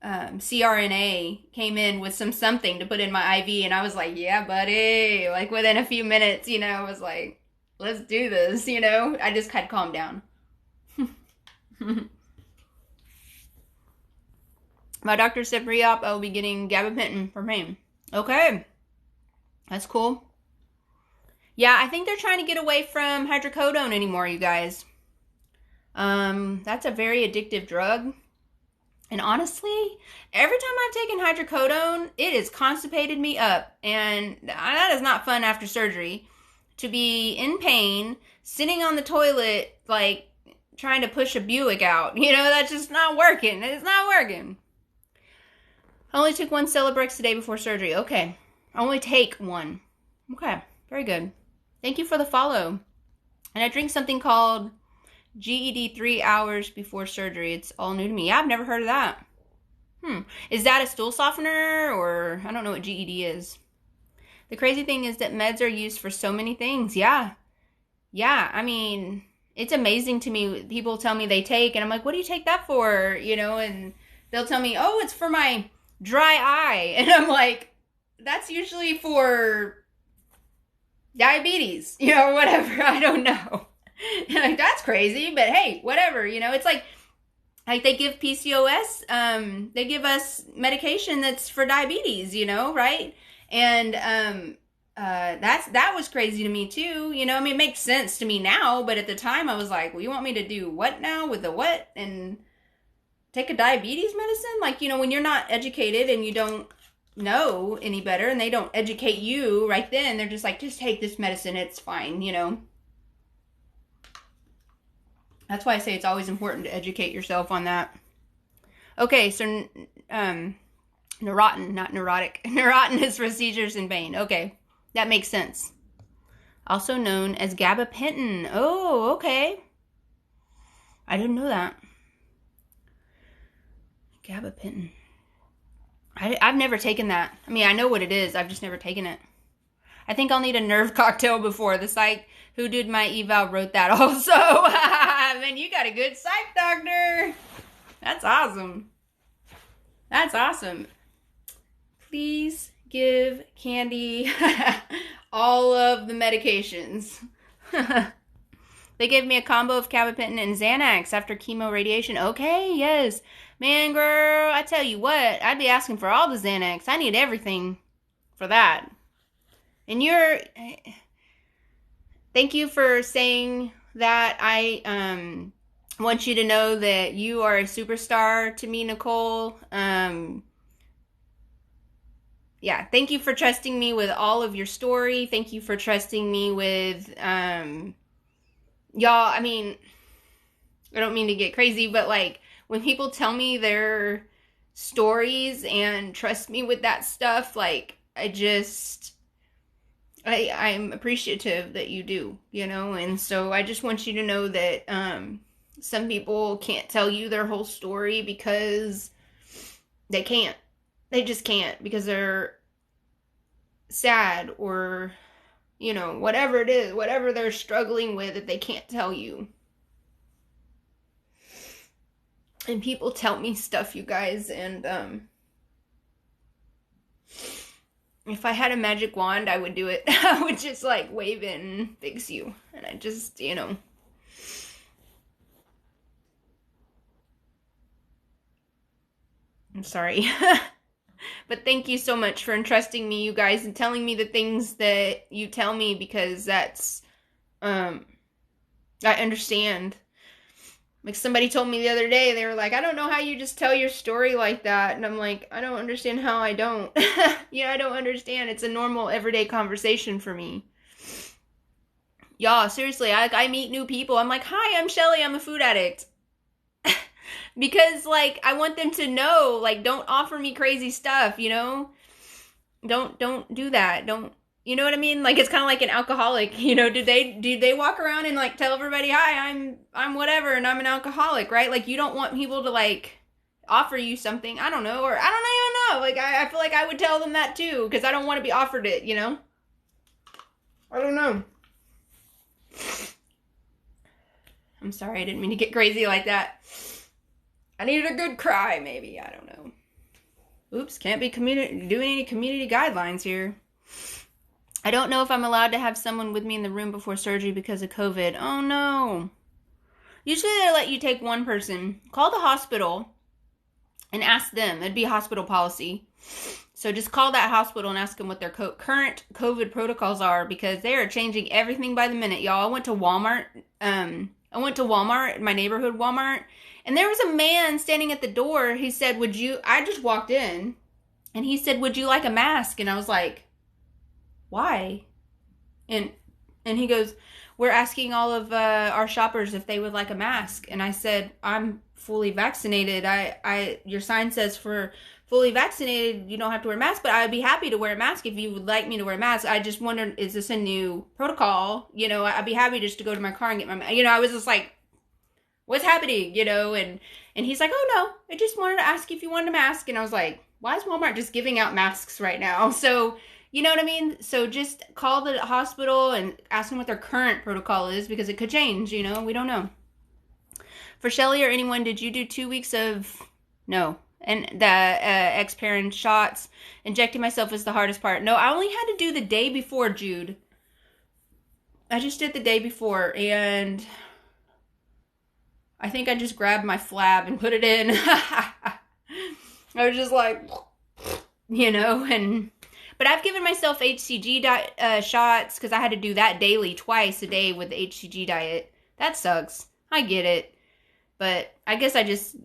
CRNA came in with something to put in my IV. And I was like, "Yeah, buddy." Like within a few minutes, I was like, "Let's do this." I just had calmed down. My doctor said pre-op I will be getting gabapentin for pain. Okay. That's cool. Yeah, I think they're trying to get away from hydrocodone anymore, you guys. That's a very addictive drug. And honestly, every time I've taken hydrocodone, it has constipated me up. And that is not fun after surgery. To be in pain, sitting on the toilet, like, trying to push a Buick out. That's just not working. It's not working. I only took one Celebrex today before surgery. Okay. I only take one. Okay. Very good. Thank you for the follow. And I drink something called GED 3 hours before surgery. It's all new to me. Yeah, I've never heard of that. Is that a stool softener? Or I don't know what GED is. The crazy thing is that meds are used for so many things. Yeah. Yeah. I mean, it's amazing to me. People tell me they take, and I'm like, "What do you take that for?" And they'll tell me, "Oh, it's for my dry eye." And I'm like, "That's usually for diabetes, whatever." I don't know. Like, that's crazy, but hey, whatever, it's like they give PCOS, they give us medication that's for diabetes, right? And that was crazy to me too, I mean, it makes sense to me now, but at the time I was like, "Well, you want me to do what now with the what? And take a diabetes medicine?" Like, when you're not educated and you don't know any better and they don't educate you right then, they're just like, "Just take this medicine, it's fine," That's why I say it's always important to educate yourself on that. Okay, so Neurontin, not neurotic. Neurontin is for seizures and pain. Okay, that makes sense. Also known as gabapentin. Oh, okay. I didn't know that. Gabapentin. I've never taken that. I mean, I know what it is. I've just never taken it. I think I'll need a nerve cocktail before. The psych who did my eval wrote that also. Man, you got a good psych doctor. That's awesome. That's awesome. Please give Candy all of the medications. They gave me a combo of gabapentin and Xanax after chemo radiation. Okay, yes. Man, girl, I tell you what, I'd be asking for all the Xanax. I need everything for that. And thank you for saying that. I want you to know that you are a superstar to me, Nicole. Yeah, thank you for trusting me with all of your story. Thank you for trusting me with, y'all, I mean, I don't mean to get crazy, but like, when people tell me their stories and trust me with that stuff, like, I I'm appreciative that you do, you know, and so I just want you to know that some people can't tell you their whole story because they can't. They just can't because they're sad or, you know, whatever it is, whatever they're struggling with that they can't tell you. And people tell me stuff, you guys, and if I had a magic wand, I would do it. I would just like wave it and fix you. And I just, you know. I'm sorry. But thank you so much for entrusting me, you guys, and telling me the things that you tell me, because that's, I understand. Like somebody told me the other day, they were like, I don't know how you just tell your story like that. And I'm like, I don't understand how I don't. You know, I don't understand. It's a normal everyday conversation for me. Y'all, seriously, I meet new people. I'm like, hi, I'm Shelly. I'm a food addict. Because, like, I want them to know, like, don't offer me crazy stuff, you know? Don't do that. Don't, you know what I mean? Like, it's kind of like an alcoholic, you know? Do they walk around and, like, tell everybody, hi, I'm whatever, and I'm an alcoholic, right? Like, you don't want people to, like, offer you something, I don't know, or I don't even know. Like, I feel like I would tell them that, too, because I don't want to be offered it, you know? I don't know. I'm sorry, I didn't mean to get crazy like that. I needed a good cry, maybe. I don't know. Oops, can't be doing any community guidelines here. I don't know if I'm allowed to have someone with me in the room before surgery because of COVID. Oh, no. Usually they let you take one person. Call the hospital and ask them. It'd be hospital policy. So just call that hospital and ask them what their current COVID protocols are, because they are changing everything by the minute, y'all. I went to Walmart. My neighborhood Walmart. And there was a man standing at the door. He said, I just walked in, and he said, would you like a mask? And I was like, why? And he goes, we're asking all of our shoppers if they would like a mask. And I said, I'm fully vaccinated. Your sign says for fully vaccinated, you don't have to wear a mask, but I'd be happy to wear a mask if you would like me to wear a mask. I just wondered, is this a new protocol? You know, I'd be happy just to go to my car and get my mask. You know, I was just like, what's happening, you know? And he's like, oh no, I just wanted to ask if you wanted a mask. And I was like, why is Walmart just giving out masks right now? So, you know what I mean? So just call the hospital and ask them what their current protocol is, because it could change, you know? We don't know. For Shelly or anyone, did you do 2 weeks of, no, and the Exparent shots? Injecting myself was the hardest part. No, I only had to do the day before, Jude. I just did the day before, and I think I just grabbed my flab and put it in. I was just like, you know, but I've given myself HCG shots because I had to do that daily, twice a day with the HCG diet. That sucks. I get it. But I guess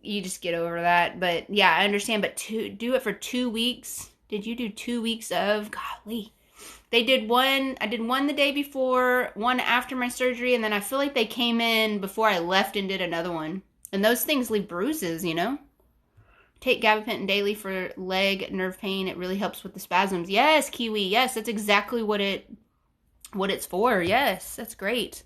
you just get over that. But yeah, I understand. But do it for 2 weeks. Did you do 2 weeks of? Golly. I did one the day before, one after my surgery, and then I feel like they came in before I left and did another one. And those things leave bruises, you know? Take gabapentin daily for leg nerve pain. It really helps with the spasms. Yes, Kiwi. Yes, that's exactly what it's for. Yes, that's great.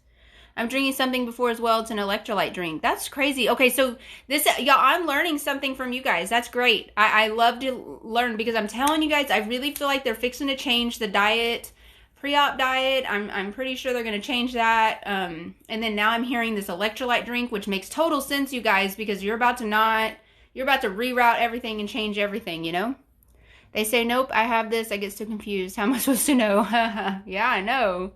I'm drinking something before as well. It's an electrolyte drink. That's crazy. Okay, so y'all, I'm learning something from you guys. That's great. I love to learn, because I'm telling you guys, I really feel like they're fixing to change the diet, pre-op diet. I'm pretty sure they're going to change that. And then now I'm hearing this electrolyte drink, which makes total sense, you guys, because you're about to reroute everything and change everything, you know? They say, nope, I have this. I get so confused. How am I supposed to know? Yeah, I know.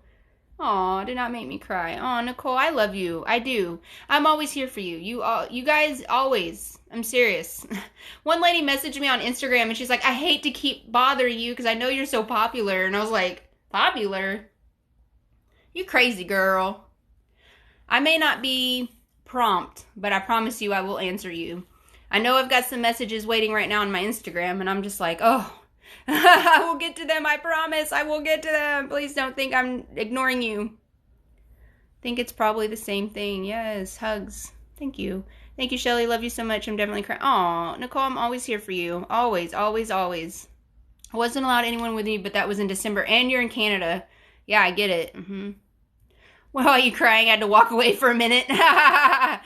Aw, did not make me cry. Aw, Nicole, I love you. I do. I'm always here for you. You guys always. I'm serious. One lady messaged me on Instagram, and she's like, I hate to keep bothering you because I know you're so popular. And I was like, popular? You crazy girl. I may not be prompt, but I promise you I will answer you. I know I've got some messages waiting right now on my Instagram, and I'm just like, oh, I will get to them. I promise I will get to them. Please don't think I'm ignoring you. I think it's probably the same thing. Yes, hugs. Thank you. Thank you, Shelly. Love you so much. I'm definitely crying. Aw, Nicole, I'm always here for you. Always, always, always. I wasn't allowed anyone with me, but that was in December. And you're in Canada. Yeah, I get it. Well, are you crying? I had to walk away for a minute. I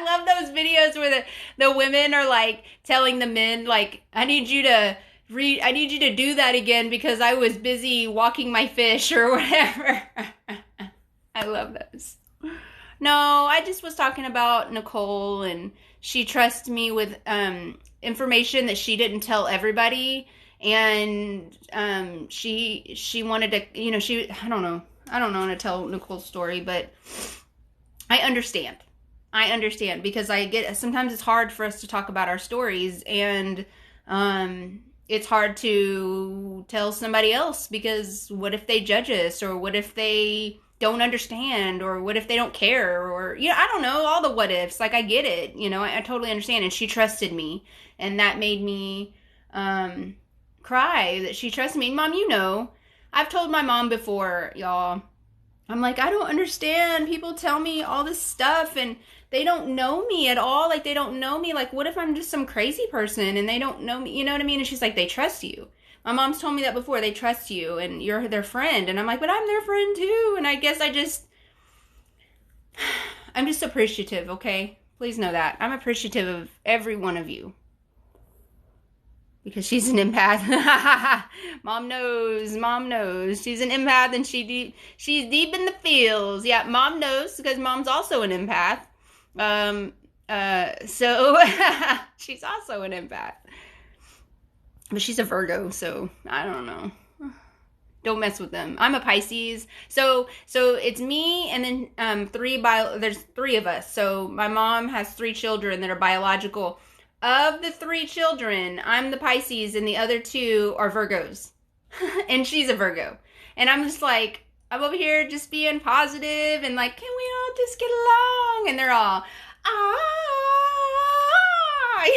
love those videos where the women are like telling the men, like, I need you to do that again because I was busy walking my fish or whatever. I love those. No, I just was talking about Nicole, and she trusts me with information that she didn't tell everybody, and she wanted to, she I don't know how to tell Nicole's story, but I understand. I understand because sometimes it's hard for us to talk about our stories, and it's hard to tell somebody else because what if they judge us, or what if they don't understand, or what if they don't care, or I don't know, all the what ifs. Like, I get it, I totally understand, and she trusted me, and that made me cry that she trusted me. Mom, I've told my mom before, y'all, I'm like, I don't understand. People tell me all this stuff and they don't know me at all. Like, they don't know me. Like, what if I'm just some crazy person and they don't know me? You know what I mean? And she's like, they trust you. My mom's told me that before. They trust you and you're their friend. And I'm like, but I'm their friend too. And I guess I'm just appreciative, okay? Please know that. I'm appreciative of every one of you. Because she's an empath. Mom knows. She's an empath and she's deep in the feels. Yeah, Mom knows because Mom's also an empath. So she's also an empath. But she's a Virgo, so I don't know. Don't mess with them. I'm a Pisces. So it's me and then there's 3 of us. So my mom has 3 children that are biological. Of the 3 children, I'm the Pisces and the other 2 are Virgos. And she's a Virgo. And I'm just like, I'm over here just being positive and like, can we all just get along? And they're all,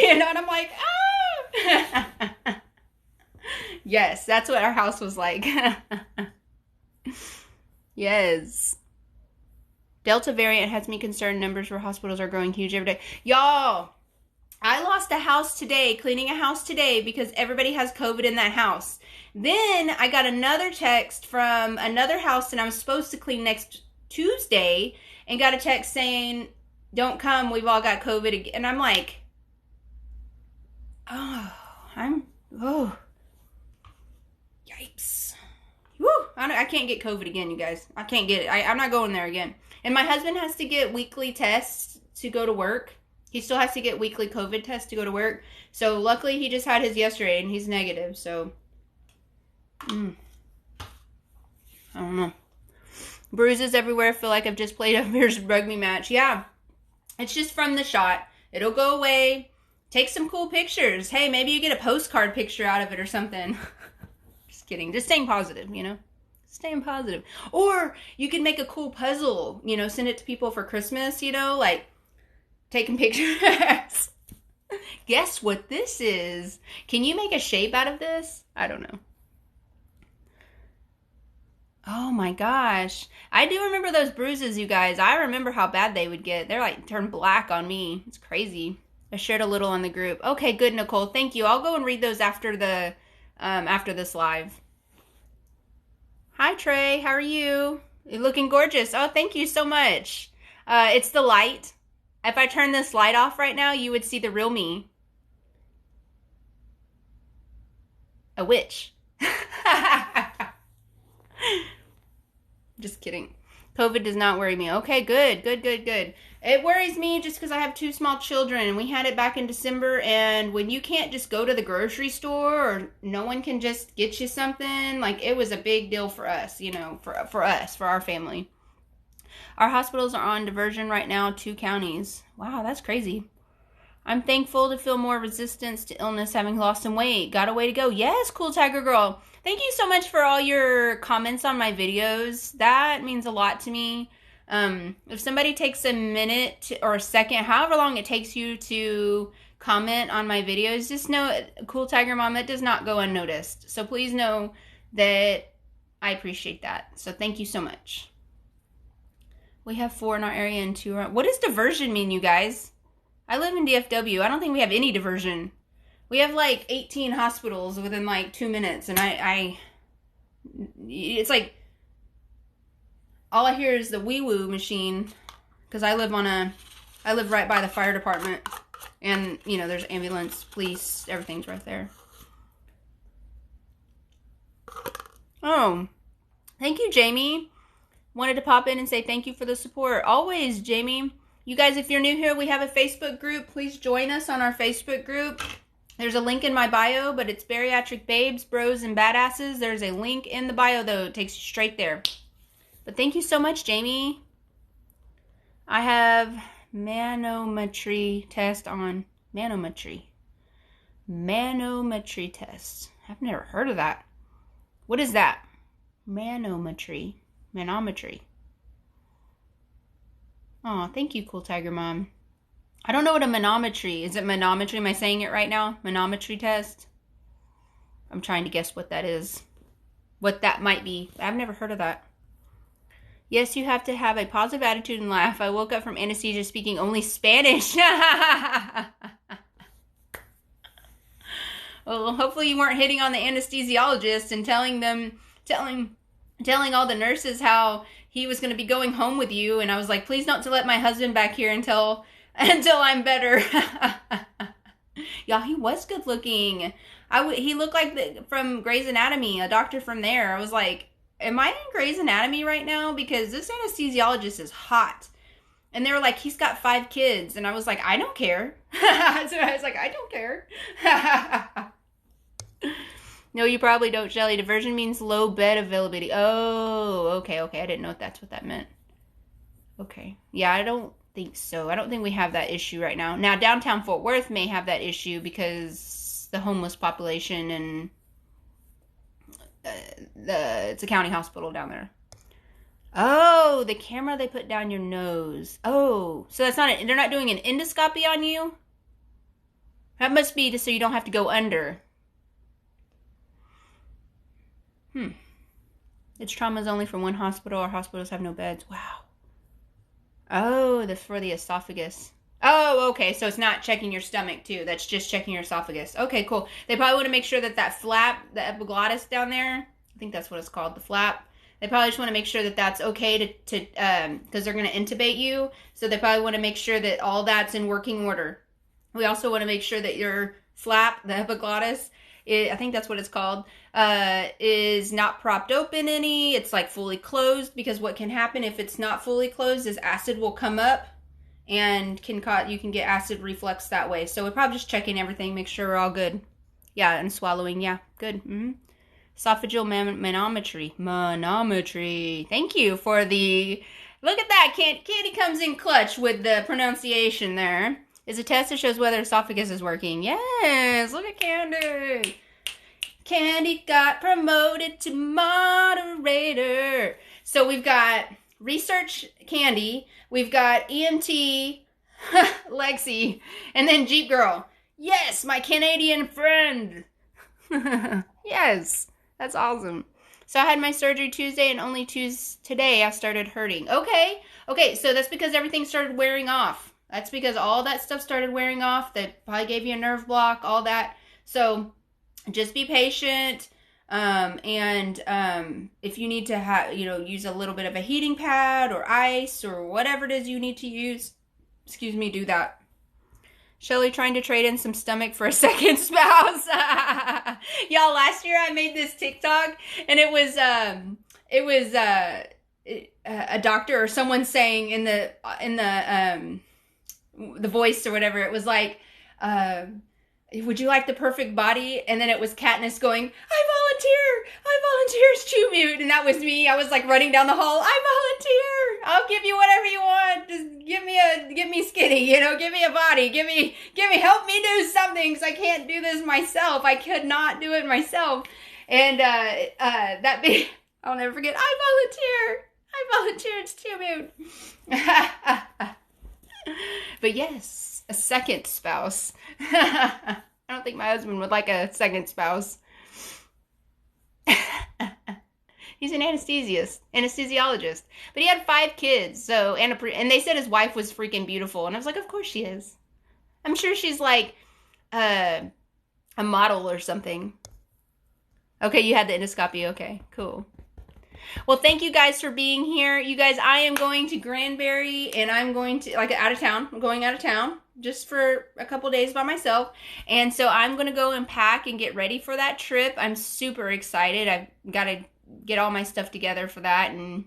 and I'm like, Yes, that's what our house was like. Yes. Delta variant has me concerned. Numbers for hospitals are growing huge every day. Y'all, I lost a house today, cleaning a house today because everybody has COVID in that house. Then I got another text from another house and I was supposed to clean next Tuesday and got a text saying, don't come, we've all got COVID again. And I'm like, yikes. Woo, I can't get COVID again, you guys. I can't get it. I'm not going there again. And my husband has to get weekly tests to go to work. He still has to get weekly COVID tests to go to work. So luckily he just had his yesterday and he's negative. So, I don't know. Bruises everywhere. Feel like I've just played a fierce rugby match. Yeah. It's just from the shot. It'll go away. Take some cool pictures. Hey, maybe you get a postcard picture out of it or something. Just kidding. Just staying positive, Staying positive. Or you can make a cool puzzle, send it to people for Christmas, like taking pictures. Guess what this is? Can you make a shape out of this? I don't know. Oh my gosh. I do remember those bruises, you guys. I remember how bad they would get. They're like turned black on me. It's crazy. I shared a little on the group. Okay, good, Nicole. Thank you. I'll go and read those after this live. Hi, Trey. How are you? You're looking gorgeous. Oh, thank you so much. It's the light. If I turn this light off right now, you would see the real me. A witch. Just kidding. COVID does not worry me. Okay, good. It worries me just because I have 2 small children and we had it back in December, and when you can't just go to the grocery store or no one can just get you something, like it was a big deal for us, for us, for our family. Our hospitals are on diversion right now, 2 counties. Wow, that's crazy. I'm thankful to feel more resistance to illness having lost some weight. Got a way to go. Yes, Cool Tiger Girl. Thank you so much for all your comments on my videos. That means a lot to me. If somebody takes a minute or a second, however long it takes you to comment on my videos, just know, Cool Tiger Mom, that does not go unnoticed. So please know that I appreciate that. So thank you so much. We have 4 in our area and 2 around. What does diversion mean, you guys? I live in DFW. I don't think we have any diversion. We have like 18 hospitals within like 2 minutes, and it's like all I hear is the wee-woo machine, because I live right by the fire department. And, you know, there's ambulance, police, everything's right there. Oh, thank you, Jamie. Wanted to pop in and say thank you for the support. Always, Jamie. You guys, if you're new here, we have a Facebook group. Please join us on our Facebook group. There's a link in my bio, but it's Bariatric Babes, Bros, and Badasses. There's a link in the bio, though. It takes you straight there. But thank you so much, Jamie. I have manometry test on. Manometry test. I've never heard of that. What is that? Manometry. Oh, thank you, Cool Tiger Mom. I don't know what a manometry is. It manometry? Am I saying it right now? Manometry test? I'm trying to guess what that is. What that might be. I've never heard of that. Yes, you have to have a positive attitude and laugh. I woke up from anesthesia speaking only Spanish. Well, hopefully you weren't hitting on the anesthesiologist and telling all the nurses how he was going to be going home with you. And I was like, please don't let my husband back here until I'm better. Y'all, he was good looking. He looked like from Grey's Anatomy, a doctor from there. I was like, am I in Grey's Anatomy right now? Because this anesthesiologist is hot. And they were like, he's got 5 kids. And I was like, I don't care. So I was like, I don't care. No, you probably don't, Shelly. Diversion means low bed availability. Oh, okay. I didn't know if that's what that meant. Okay. Yeah, I don't think so. I don't think we have that issue right now. Now, downtown Fort Worth may have that issue because the homeless population and it's a county hospital down there. Oh, the camera they put down your nose. Oh, so that's not they're not doing an endoscopy on you? That must be just so you don't have to go under. Its trauma is only from one hospital. Our hospitals have no beds. Wow. Oh, that's for the esophagus. Oh, okay. So it's not checking your stomach too. That's just checking your esophagus. Okay, cool. They probably want to make sure that flap, the epiglottis down there, I think that's what it's called, the flap. They probably just want to make sure that that's okay to because they're going to intubate you. So they probably want to make sure that all that's in working order. We also want to make sure that your flap, the epiglottis, I think that's what it's called, is not propped open any. It's like fully closed, because what can happen if it's not fully closed is acid will come up and you can get acid reflux that way. So we're probably just checking everything, make sure we're all good. Yeah, and swallowing. Yeah, good. Esophageal manometry. Thank you for the... Look at that. Candy comes in clutch with the pronunciation there. Is a test that shows whether esophagus is working. Yes, look at Candy. Candy got promoted to moderator. So we've got research Candy. We've got EMT Lexi. And then Jeep Girl. Yes, my Canadian friend. Yes, that's awesome. So I had my surgery Tuesday, and only today I started hurting. Okay, so that's because everything started wearing off. That's because all that stuff started wearing off. They probably gave you a nerve block, all that. So just be patient. And if you need to use a little bit of a heating pad or ice or whatever it is you need to use, do that. Shelly trying to trade in some stomach for a second spouse. Y'all, last year I made this TikTok, and it was a doctor or someone saying in the voice or whatever, it was like, would you like the perfect body? And then it was Katniss going, I volunteer as Chew Mute. And that was me. I was like running down the hall. I volunteer. I'll give you whatever you want. Just give me skinny, give me a body. Help me do something, because I can't do this myself. I could not do it myself. And I'll never forget, I volunteer as Chew Mute. But yes, a second spouse. I don't think my husband would like a second spouse. He's an anesthesiologist. But he had 5 kids, so and they said his wife was freaking beautiful, and I was like, of course she is. I'm sure she's like a model or something. Okay, you had the endoscopy. Okay, cool. Well, thank you guys for being here. You guys, I am going to Granbury, and I'm going to, like, out of town. I'm going out of town just for a couple days by myself. And so I'm going to go and pack and get ready for that trip. I'm super excited. I've got to get all my stuff together for that and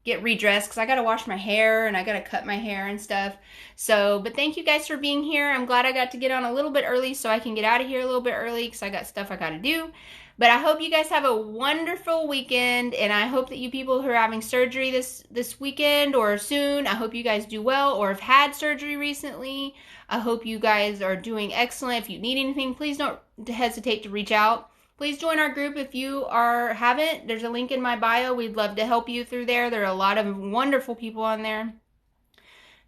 get redressed because I got to wash my hair and I got to cut my hair and stuff. So, but thank you guys for being here. I'm glad I got to get on a little bit early so I can get out of here a little bit early because I got stuff I got to do. But I hope you guys have a wonderful weekend, and I hope that you people who are having surgery this weekend or soon, I hope you guys do well, or have had surgery recently. I hope you guys are doing excellent. If you need anything, please don't hesitate to reach out. Please join our group if you haven't. There's a link in my bio. We'd love to help you through there. There are a lot of wonderful people on there.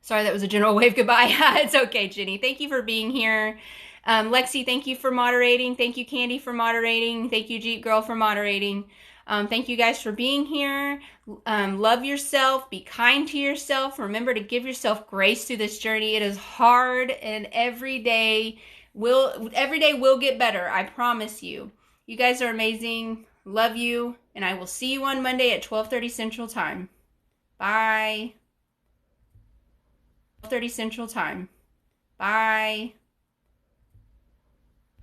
Sorry, that was a general wave goodbye. It's okay, Jenny. Thank you for being here. Lexi, thank you for moderating. Thank you, Candy, for moderating. Thank you, Jeep Girl, for moderating. Thank you guys for being here. Love yourself. Be kind to yourself. Remember to give yourself grace through this journey. It is hard, and every day will get better. I promise you. You guys are amazing. Love you, and I will see you on Monday at 12:30 Central Time. Bye. 12:30 Central Time. Bye.